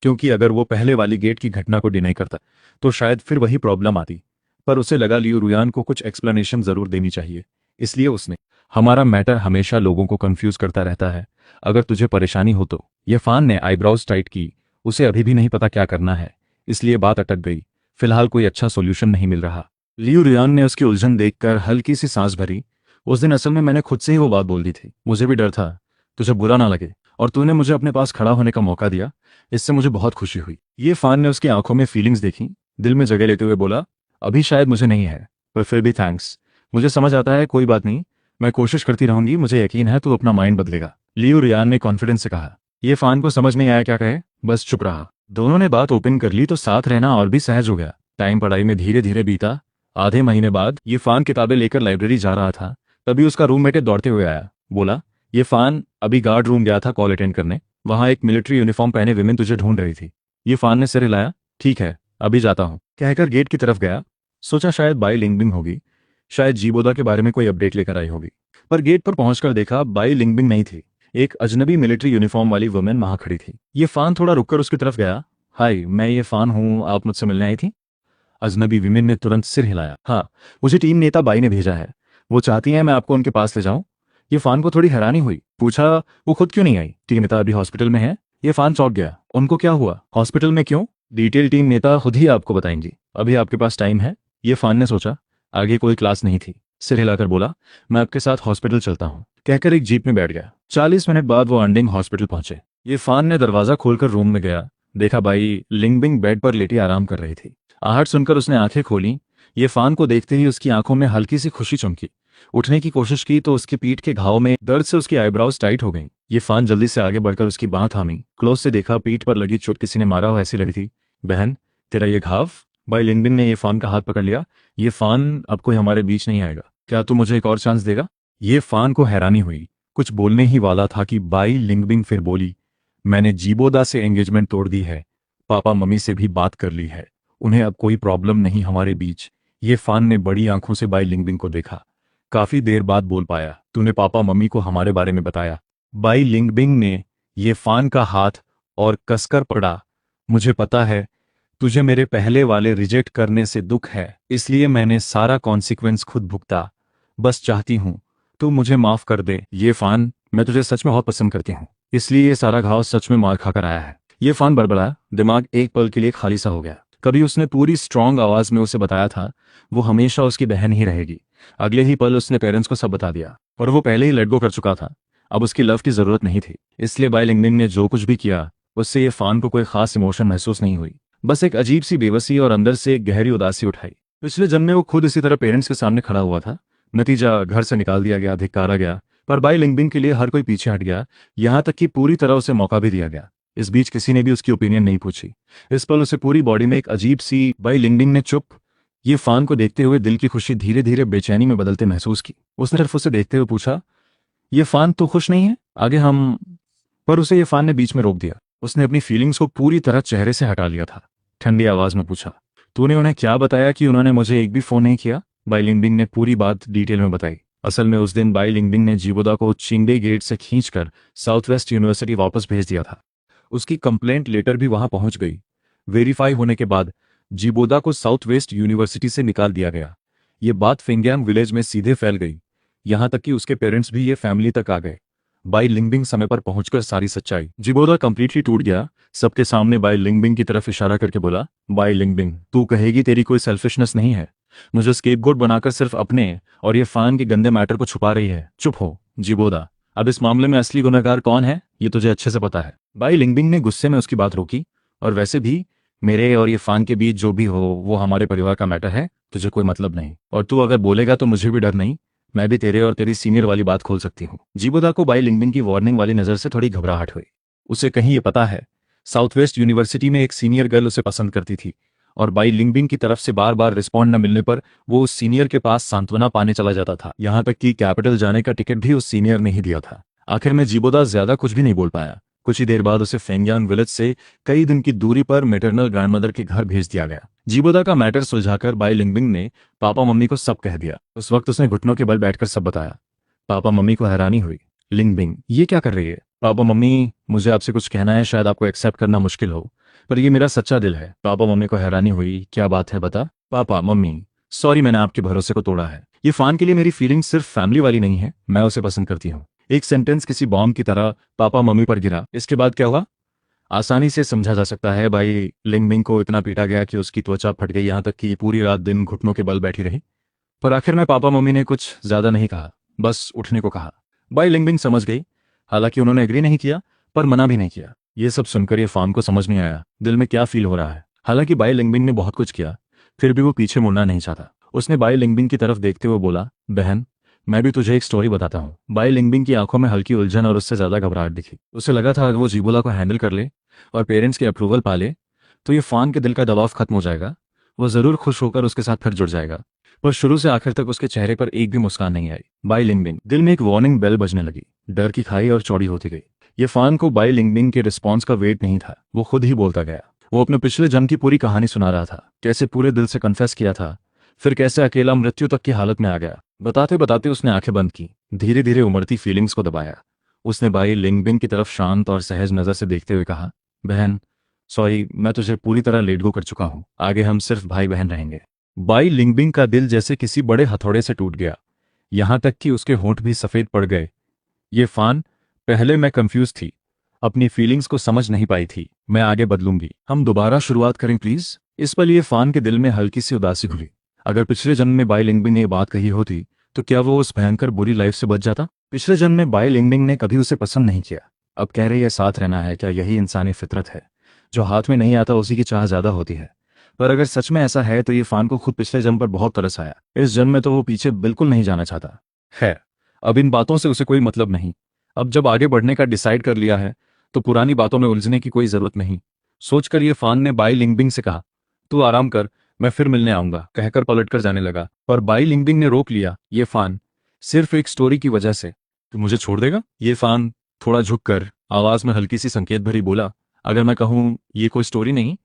क्योंकि अगर वो पहले वाली गेट की घटना को डिनाई करता तो शायद फिर वही प्रॉब्लम आती। पर उसे लगा लियू रियान को कुछ एक्सप्लेनेशन जरूर देनी चाहिए, इसलिए उसने, हमारा मैटर हमेशा लोगों को कंफ्यूज करता रहता है, अगर तुझे परेशानी हो तो। ये फान ने आईब्राउज टाइट की। उसे अभी भी नहीं पता क्या करना है, इसलिए बात अटक गई। फिलहाल कोई अच्छा सॉल्यूशन नहीं मिल रहा। लियू रियान ने उसकी उलझन देखकर हल्की सी सांस भरी। उस दिन असल में मैंने खुद से ही वो बात बोल दी थी। मुझे भी डर था तुझे बुरा ना लगे, और तूने मुझे अपने पास खड़ा होने का मौका दिया, इससे मुझे बहुत खुशी हुई। ये फान ने उसकी आंखों में फीलिंग्स देखी, दिल में जगह लेते हुए बोला, अभी शायद मुझे नहीं है, पर फिर भी थैंक्स। मुझे समझ आता है, कोई बात नहीं, मैं कोशिश करती रहूंगी, मुझे यकीन है तू अपना माइंड बदलेगा। लियू रियान ने कॉन्फिडेंस से कहा। ये फान को समझ नहीं आया क्या कहे, बस चुप रहा। दोनों ने बात ओपन कर ली तो साथ रहना और भी सहज हो गया। टाइम पढ़ाई में धीरे धीरे बीता। आधे महीने बाद ये फान किताबें लेकर लाइब्रेरी जा रहा था, तभी उसका रूममेट दौड़ते हुए आया। बोला, ये फान अभी गार्ड रूम गया था कॉल अटेंड करने, वहां एक मिलिट्री यूनिफॉर्म पहने विमेन तुझे ढूंढ रही थी। ये फान ने सिर हिलाया। ठीक है, अभी जाता हूँ, कहकर गेट की तरफ गया। सोचा शायद बाई लिंगबिंग होगी, शायद जीबोदा के बारे में कोई अपडेट लेकर आई होगी। पर गेट पर पहुंचकर देखा बाई लिंगबिंग नहीं थी। एक अजनबी मिलिट्री यूनिफॉर्म वाली वुमेन वहां खड़ी थी। ये फान थोड़ा रुककर उसकी तरफ गया। हाय, मैं ये फान हूँ, आप मुझसे मिलने आई थी? अजनबी विमेन ने तुरंत सिर हिलाया। हाँ, मुझे टीम नेता बाई ने भेजा है, वो चाहती हैं मैं आपको उनके पास ले जाऊं। ये फान को थोड़ी हैरानी हुई। पूछा, वो खुद क्यों नहीं आई? टीम नेता अभी हॉस्पिटल में है। ये फान चौंक गया। उनको क्या हुआ? हॉस्पिटल में क्यों? डिटेल टीम नेता खुद ही आपको बताएंगी। अभी आपके पास टाइम है? ये फान ने सोचा। आगे कोई क्लास नहीं थी। सिर हिलाकर बोला, मैं आपके साथ हॉस्पिटल चलता हूँ, कहकर एक जीप में बैठ गया। 40 मिनट बाद वो अंडिंग हॉस्पिटल पहुंचे। ये फान ने दरवाजा खोलकर रूम में गया। देखा बाई लिंगबिंग बेड पर लेटी आराम कर रही थी। आहट सुनकर उसने आंखें खोली। ये फान को देखते ही उसकी आंखों में हल्की सी खुशी चमकी। उठने की कोशिश की तो उसकी पीठ के घाव में दर्द से उसकी आईब्राउज टाइट हो गईं। ये फान जल्दी से आगे बढ़कर उसकी बांह थामी। क्लोज से देखा, पीठ पर लगी चोट किसी ने मारा हो ऐसी लगी थी। बहन, तेरा ये घाव? बाई लिंगबिंग ने ये फान का हाथ पकड़ लिया। ये फान, अब कोई हमारे बीच नहीं आएगा, क्या तू मुझे एक और चांस देगा? ये फान को हैरानी हुई। कुछ बोलने ही वाला था कि बाई लिंगबिंग फिर बोली, मैंने जीबोदा से एंगेजमेंट तोड़ दी है, पापा मम्मी से भी बात कर ली है, उन्हें अब कोई प्रॉब्लम नहीं हमारे बीच। ये फान ने बड़ी आंखों से बाई लिंगबिंग को देखा। काफी देर बाद बोल पाया, तूने पापा मम्मी को हमारे बारे में बताया? बाई लिंगबिंग ने ये फान का हाथ और कसकर पड़ा। मुझे पता है तुझे मेरे पहले वाले रिजेक्ट करने से दुख है, इसलिए मैंने सारा कॉन्सिक्वेंस खुद भुगता। बस चाहती हूँ तू मुझे माफ कर दे। ये फान, मैं तुझे सच में बहुत पसंद करती हूँ, इसलिए ये सारा घाव सच में मार खाकर आया है। ये फान बड़बड़ाया। दिमाग एक पल के लिए खाली सा हो गया। कभी उसने पूरी स्ट्रांग आवाज में उसे बताया था वो हमेशा उसकी बहन ही रहेगी। अगले ही पल उसने पेरेंट्स को सब बता दिया, और वो पहले ही लेट गो कर चुका था। अब उसकी लव की जरूरत नहीं थी। इसलिए बाई लिंगबिंग ने जो कुछ भी किया उससे ये फान को कोई खास इमोशन महसूस नहीं हुई, बस एक अजीब सी बेबसी और अंदर से एक गहरी उदासी उठाई। पिछले जन्म में वो खुद इसी तरह पेरेंट्स के सामने खड़ा हुआ था। नतीजा, घर से निकाल दिया गया, धिक्कारा गया। पर बाई लिंगबिंग के लिए हर कोई पीछे हट गया, यहां तक कि पूरी तरह उसे मौका भी दिया गया। इस बीच किसी ने भी उसकी ओपिनियन नहीं पूछी। इस पल उसे पूरी बॉडी में एक अजीब सी, बाई लिंगबिंग ने चुप, ये फान को देखते हुए दिल की खुशी धीरे धीरे बेचैनी में बदलते महसूस की। उसने सिर्फ उसे देखते हुए पूछा, ये फान तो खुश नहीं है? आगे हम। पर उसे ये फान ने बीच में रोक दिया। उसने अपनी फीलिंग्स को पूरी तरह चेहरे से हटा लिया था। ठंडी आवाज में पूछा, तूने उन्हें क्या बताया कि उन्होंने मुझे एक भी फोन नहीं किया? बाई लिंगबिंग ने पूरी बात डिटेल में बताई। असल में उस दिन बाई लिंगबिंग ने जीबोदा को चिंगडे गेट से खींचकर साउथ वेस्ट यूनिवर्सिटी वापस भेज दिया था। उसकी कंप्लेंट लेटर भी वहां पहुंच गई। वेरीफाई होने के बाद जीबोदा को साउथ वेस्ट यूनिवर्सिटी से निकाल दिया गया। ये बात फिंगयांग विलेज में सीधे फैल गई, यहां तक कि उसके पेरेंट्स भी ये फैमिली तक आ गए। बाई लिंगबिंग समय पर पहुंचकर सारी सच्चाई। जीबोदा कंप्लीटली टूट गया। सबके सामने बाई लिंगबिंग की तरफ इशारा करके बोला, बाई लिंगबिंग, तू कहेगी तेरी कोई सेल्फिशनेस नहीं है, मुझे स्केपगोट बनाकर सिर्फ अपने और ये फान के गंदे मैटर को छुपा रही है। चुप हो जीबोदा, अब इस मामले में असली गुनहगार कौन है ये तुझे अच्छे से पता है। बाई लिंगबिंग ने गुस्से में उसकी बात रोकी, और वैसे भी मेरे और ये फान के बीच जो भी हो वो हमारे परिवार का मैटर है, तुझे कोई मतलब नहीं, और तू अगर बोलेगा तो मुझे भी डर नहीं, मैं भी तेरे और तेरी सीनियर वाली बात खोल सकती हूँ। जीबोदा को बाई लिंगबिंग की वार्निंग वाली नजर से थोड़ी घबराहट हुई। उसे कहीं ये पता है, साउथ वेस्ट यूनिवर्सिटी में एक सीनियर गर्ल उसे पसंद करती थी, और बाई लिंगबिंग की तरफ से बार बार रिस्पॉन्ड न मिलने पर वो उस सीनियर के पास सांत्वना पाने चला जाता था। यहाँ तक कि कैपिटल जाने का टिकट भी उस सीनियर ने ही दिया था। आखिर में जीबोदा ज्यादा कुछ भी नहीं बोल पाया। कुछ ही देर बाद उसे फेंगयान विलेज से कई दिन की दूरी पर मेटरनल ग्रैंडमदर के घर भेज दिया गया। जीबोदा का मैटर सुलझाकर बाई लिंगबिंग ने पापा मम्मी को सब कह दिया। उस वक्त उसने घुटनों के बल बैठकर सब बताया। पापा मम्मी को हैरानी हुई। लिंगबिंग, ये क्या कर रही है? पापा मम्मी, मुझे आपसे कुछ कहना है, शायद आपको एक्सेप्ट करना मुश्किल हो, पर ये मेरा सच्चा दिल है। पापा मम्मी को हैरानी हुई। क्या बात है, बता। पापा मम्मी, सॉरी, मैंने आपके भरोसे को तोड़ा है। ये फान के लिए मेरी फीलिंग सिर्फ फैमिली वाली नहीं है, मैं उसे पसंद करती हूँ। एक सेंटेंस किसी बॉम्ब की तरह पापा मम्मी पर गिरा। इसके बाद क्या हुआ? आसानी से समझा जा सकता है। भाई लिंगबिंग को इतना पीटा गया कि उसकी त्वचा फट गई, यहाँ तक कि पूरी रात दिन घुटनों के बल बैठी रही। पर आखिर में पापा मम्मी ने कुछ ज्यादा नहीं कहा, बस उठने को कहा। बाई लिंगबिंग समझ गई। हालांकि उन्होंने एग्री नहीं किया, पर मना भी नहीं किया। ये सब सुनकर ये फान को समझ नहीं आया दिल में क्या फील हो रहा है। हालांकि बाई लिंगबिंग ने बहुत कुछ किया, फिर भी वो पीछे मुड़ना नहीं चाहता। उसने बाई लिंगबिंग की तरफ देखते हुए बोला, बहन, मैं भी तुझे एक स्टोरी बताता हूँ। बाई लिंगबिंग की आंखों में हल्की उलझन और उससे ज्यादा घबराहट दिखी। उसे लगा था अगर वो जीबोला को हैंडल कर ले और पेरेंट्स की अप्रूवल पा ले तो ये फान के दिल का दबाव खत्म हो जाएगा। वो जरूर खुश होकर उसके साथ फिर जुड़ जाएगा। पर शुरू से आखिर तक उसके चेहरे पर एक भी मुस्कान नहीं आई। बाई लिंगबिंग दिल में एक वार्निंग बेल बजने लगी। डर की खाई और चौड़ी होती गई। ये फान को बाई लिंगबिंग के रिस्पॉन्स का वेट नहीं था, वो खुद ही बोलता गया। वो अपने पिछले जन्म की पूरी कहानी सुना रहा था, कैसे पूरे दिल से कन्फेस किया था, फिर कैसे अकेला मृत्यु तक की हालत में आ गया। बताते बताते उसने आंखें बंद की, धीरे धीरे उमड़ती फीलिंग्स को दबाया। उसने बाई लिंगबिंग की तरफ शांत और सहज नजर से देखते हुए कहा, बहन, सॉरी, मैं तुझे पूरी तरह लेट गो कर चुका हूँ। आगे हम सिर्फ भाई बहन रहेंगे। बाई लिंगबिंग का दिल जैसे किसी बड़े हथौड़े से टूट गया, यहां तक कि उसके होंठ भी सफेद पड़ गए। ये फान, पहले मैं कंफ्यूज थी, अपनी फीलिंग्स को समझ नहीं पाई थी। मैं आगे बदलूंगी। हम दोबारा शुरुआत करें प्लीज। इस पल ये फान के दिल में हल्की सी उदासी हुई। अगर पिछले जन्म में बाई लिंगबिंग ने ये बात कही होती तो क्या वो उस भयंकर बुरी लाइफ से बच जाता? पिछले जन्म में बाई लिंगबिंग ने कभी उसे पसंद नहीं किया, अब कह रही है साथ रहना है। क्या यही इंसानी फितरत है? जो हाथ में नहीं आता उसी की चाह ज्यादा होती है। पर अगर सच में ऐसा है तो ये फान को खुद पिछले जन्म पर बहुत तरस आया। इस जन्म में तो वो पीछे बिल्कुल नहीं जाना चाहता। खैर, अब इन बातों से उसे कोई मतलब नहीं। अब जब आगे बढ़ने का डिसाइड कर लिया है तो पुरानी बातों में उलझने की कोई जरूरत नहीं। सोचकर ये फान ने बाई लिंगबिंग से कहा, तू आराम कर, मैं फिर मिलने आऊंगा, कहकर पलटकर जाने लगा। पर बाई लिंगबिंग ने रोक लिया। ये फान, सिर्फ एक स्टोरी की वजह से तू मुझे छोड़ देगा? ये फान थोड़ा झुककर आवाज में हल्की सी संकेत भरी बोला, अगर मैं कहूं ये कोई स्टोरी नहीं,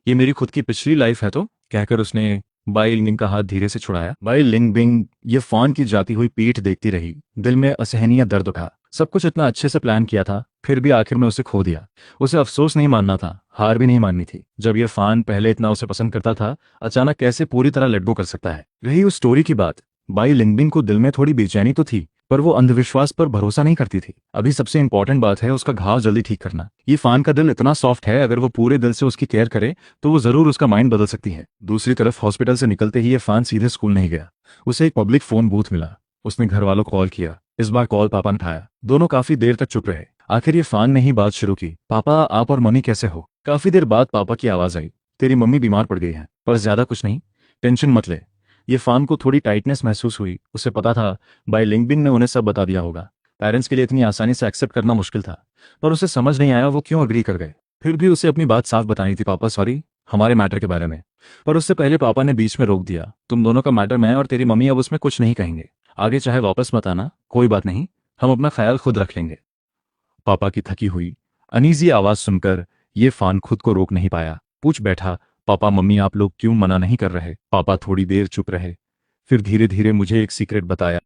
ये मेरी खुद की पिछली लाइफ है तो? कहकर उसने बाई लिंगबिंग का हाथ धीरे से छुड़ाया। बाई लिंगबिंग ये फान की जाती हुई पीठ देखती रही। दिल में असहनीय दर्द उठा। सब कुछ इतना अच्छे से प्लान किया था, फिर भी आखिर में उसे खो दिया। उसे अफसोस नहीं मानना था, हार भी नहीं माननी थी। जब ये फान पहले इतना उसे पसंद करता था, अचानक कैसे पूरी तरह लेट गो कर सकता है? रही उस स्टोरी की बात, बाई लिंगबिंग को दिल में थोड़ी बेचैनी तो थी, पर वो अंधविश्वास पर भरोसा नहीं करती थी। अभी सबसे इंपॉर्टेंट बात है उसका घाव जल्दी ठीक करना। ये फान का दिल इतना सॉफ्ट है, अगर वो पूरे दिल से उसकी केयर करे तो वो जरूर उसका माइंड बदल सकती है। दूसरी तरफ हॉस्पिटल से निकलते ही ये फान सीधे स्कूल नहीं गया। उसे एक पब्लिक फोन बूथ मिला। उसने घर वालों को कॉल किया। इस बार कॉल पापा ने उठाया। दोनों काफी देर तक चुप रहे। आखिर ये फान ने ही बात शुरू की, पापा, आप और मम्मी कैसे हो? काफी देर बाद पापा की आवाज आई, तेरी मम्मी बीमार पड़ गई है, पर ज्यादा कुछ नहीं, टेंशन मत ले। ये फान को थोड़ी टाइटनेस महसूस हुई। उसे पता था बाई लिंगबिंग ने उन्हें सब बता दिया होगा। पेरेंट्स के लिए इतनी आसानी से एक्सेप्ट करना मुश्किल था, पर उसे समझ नहीं आया वो क्यों अग्री कर गए। फिर भी उसे अपनी बात साफ बतानी थी, पापा सॉरी, हमारे मैटर के बारे में। पर उससे पहले पापा ने बीच में रोक दिया, तुम दोनों का मैटर मैं और तेरी मम्मी अब उसमें कुछ नहीं कहेंगे। आगे चाहे वापस मत आना, कोई बात नहीं, हम अपना ख्याल खुद रख लेंगे। पापा की थकी हुई अनीजी आवाज सुनकर ये फान खुद को रोक नहीं पाया। पूछ बैठा, पापा मम्मी आप लोग क्यों मना नहीं कर रहे? पापा थोड़ी देर चुप रहे, फिर धीरे धीरे मुझे एक सीक्रेट बताया।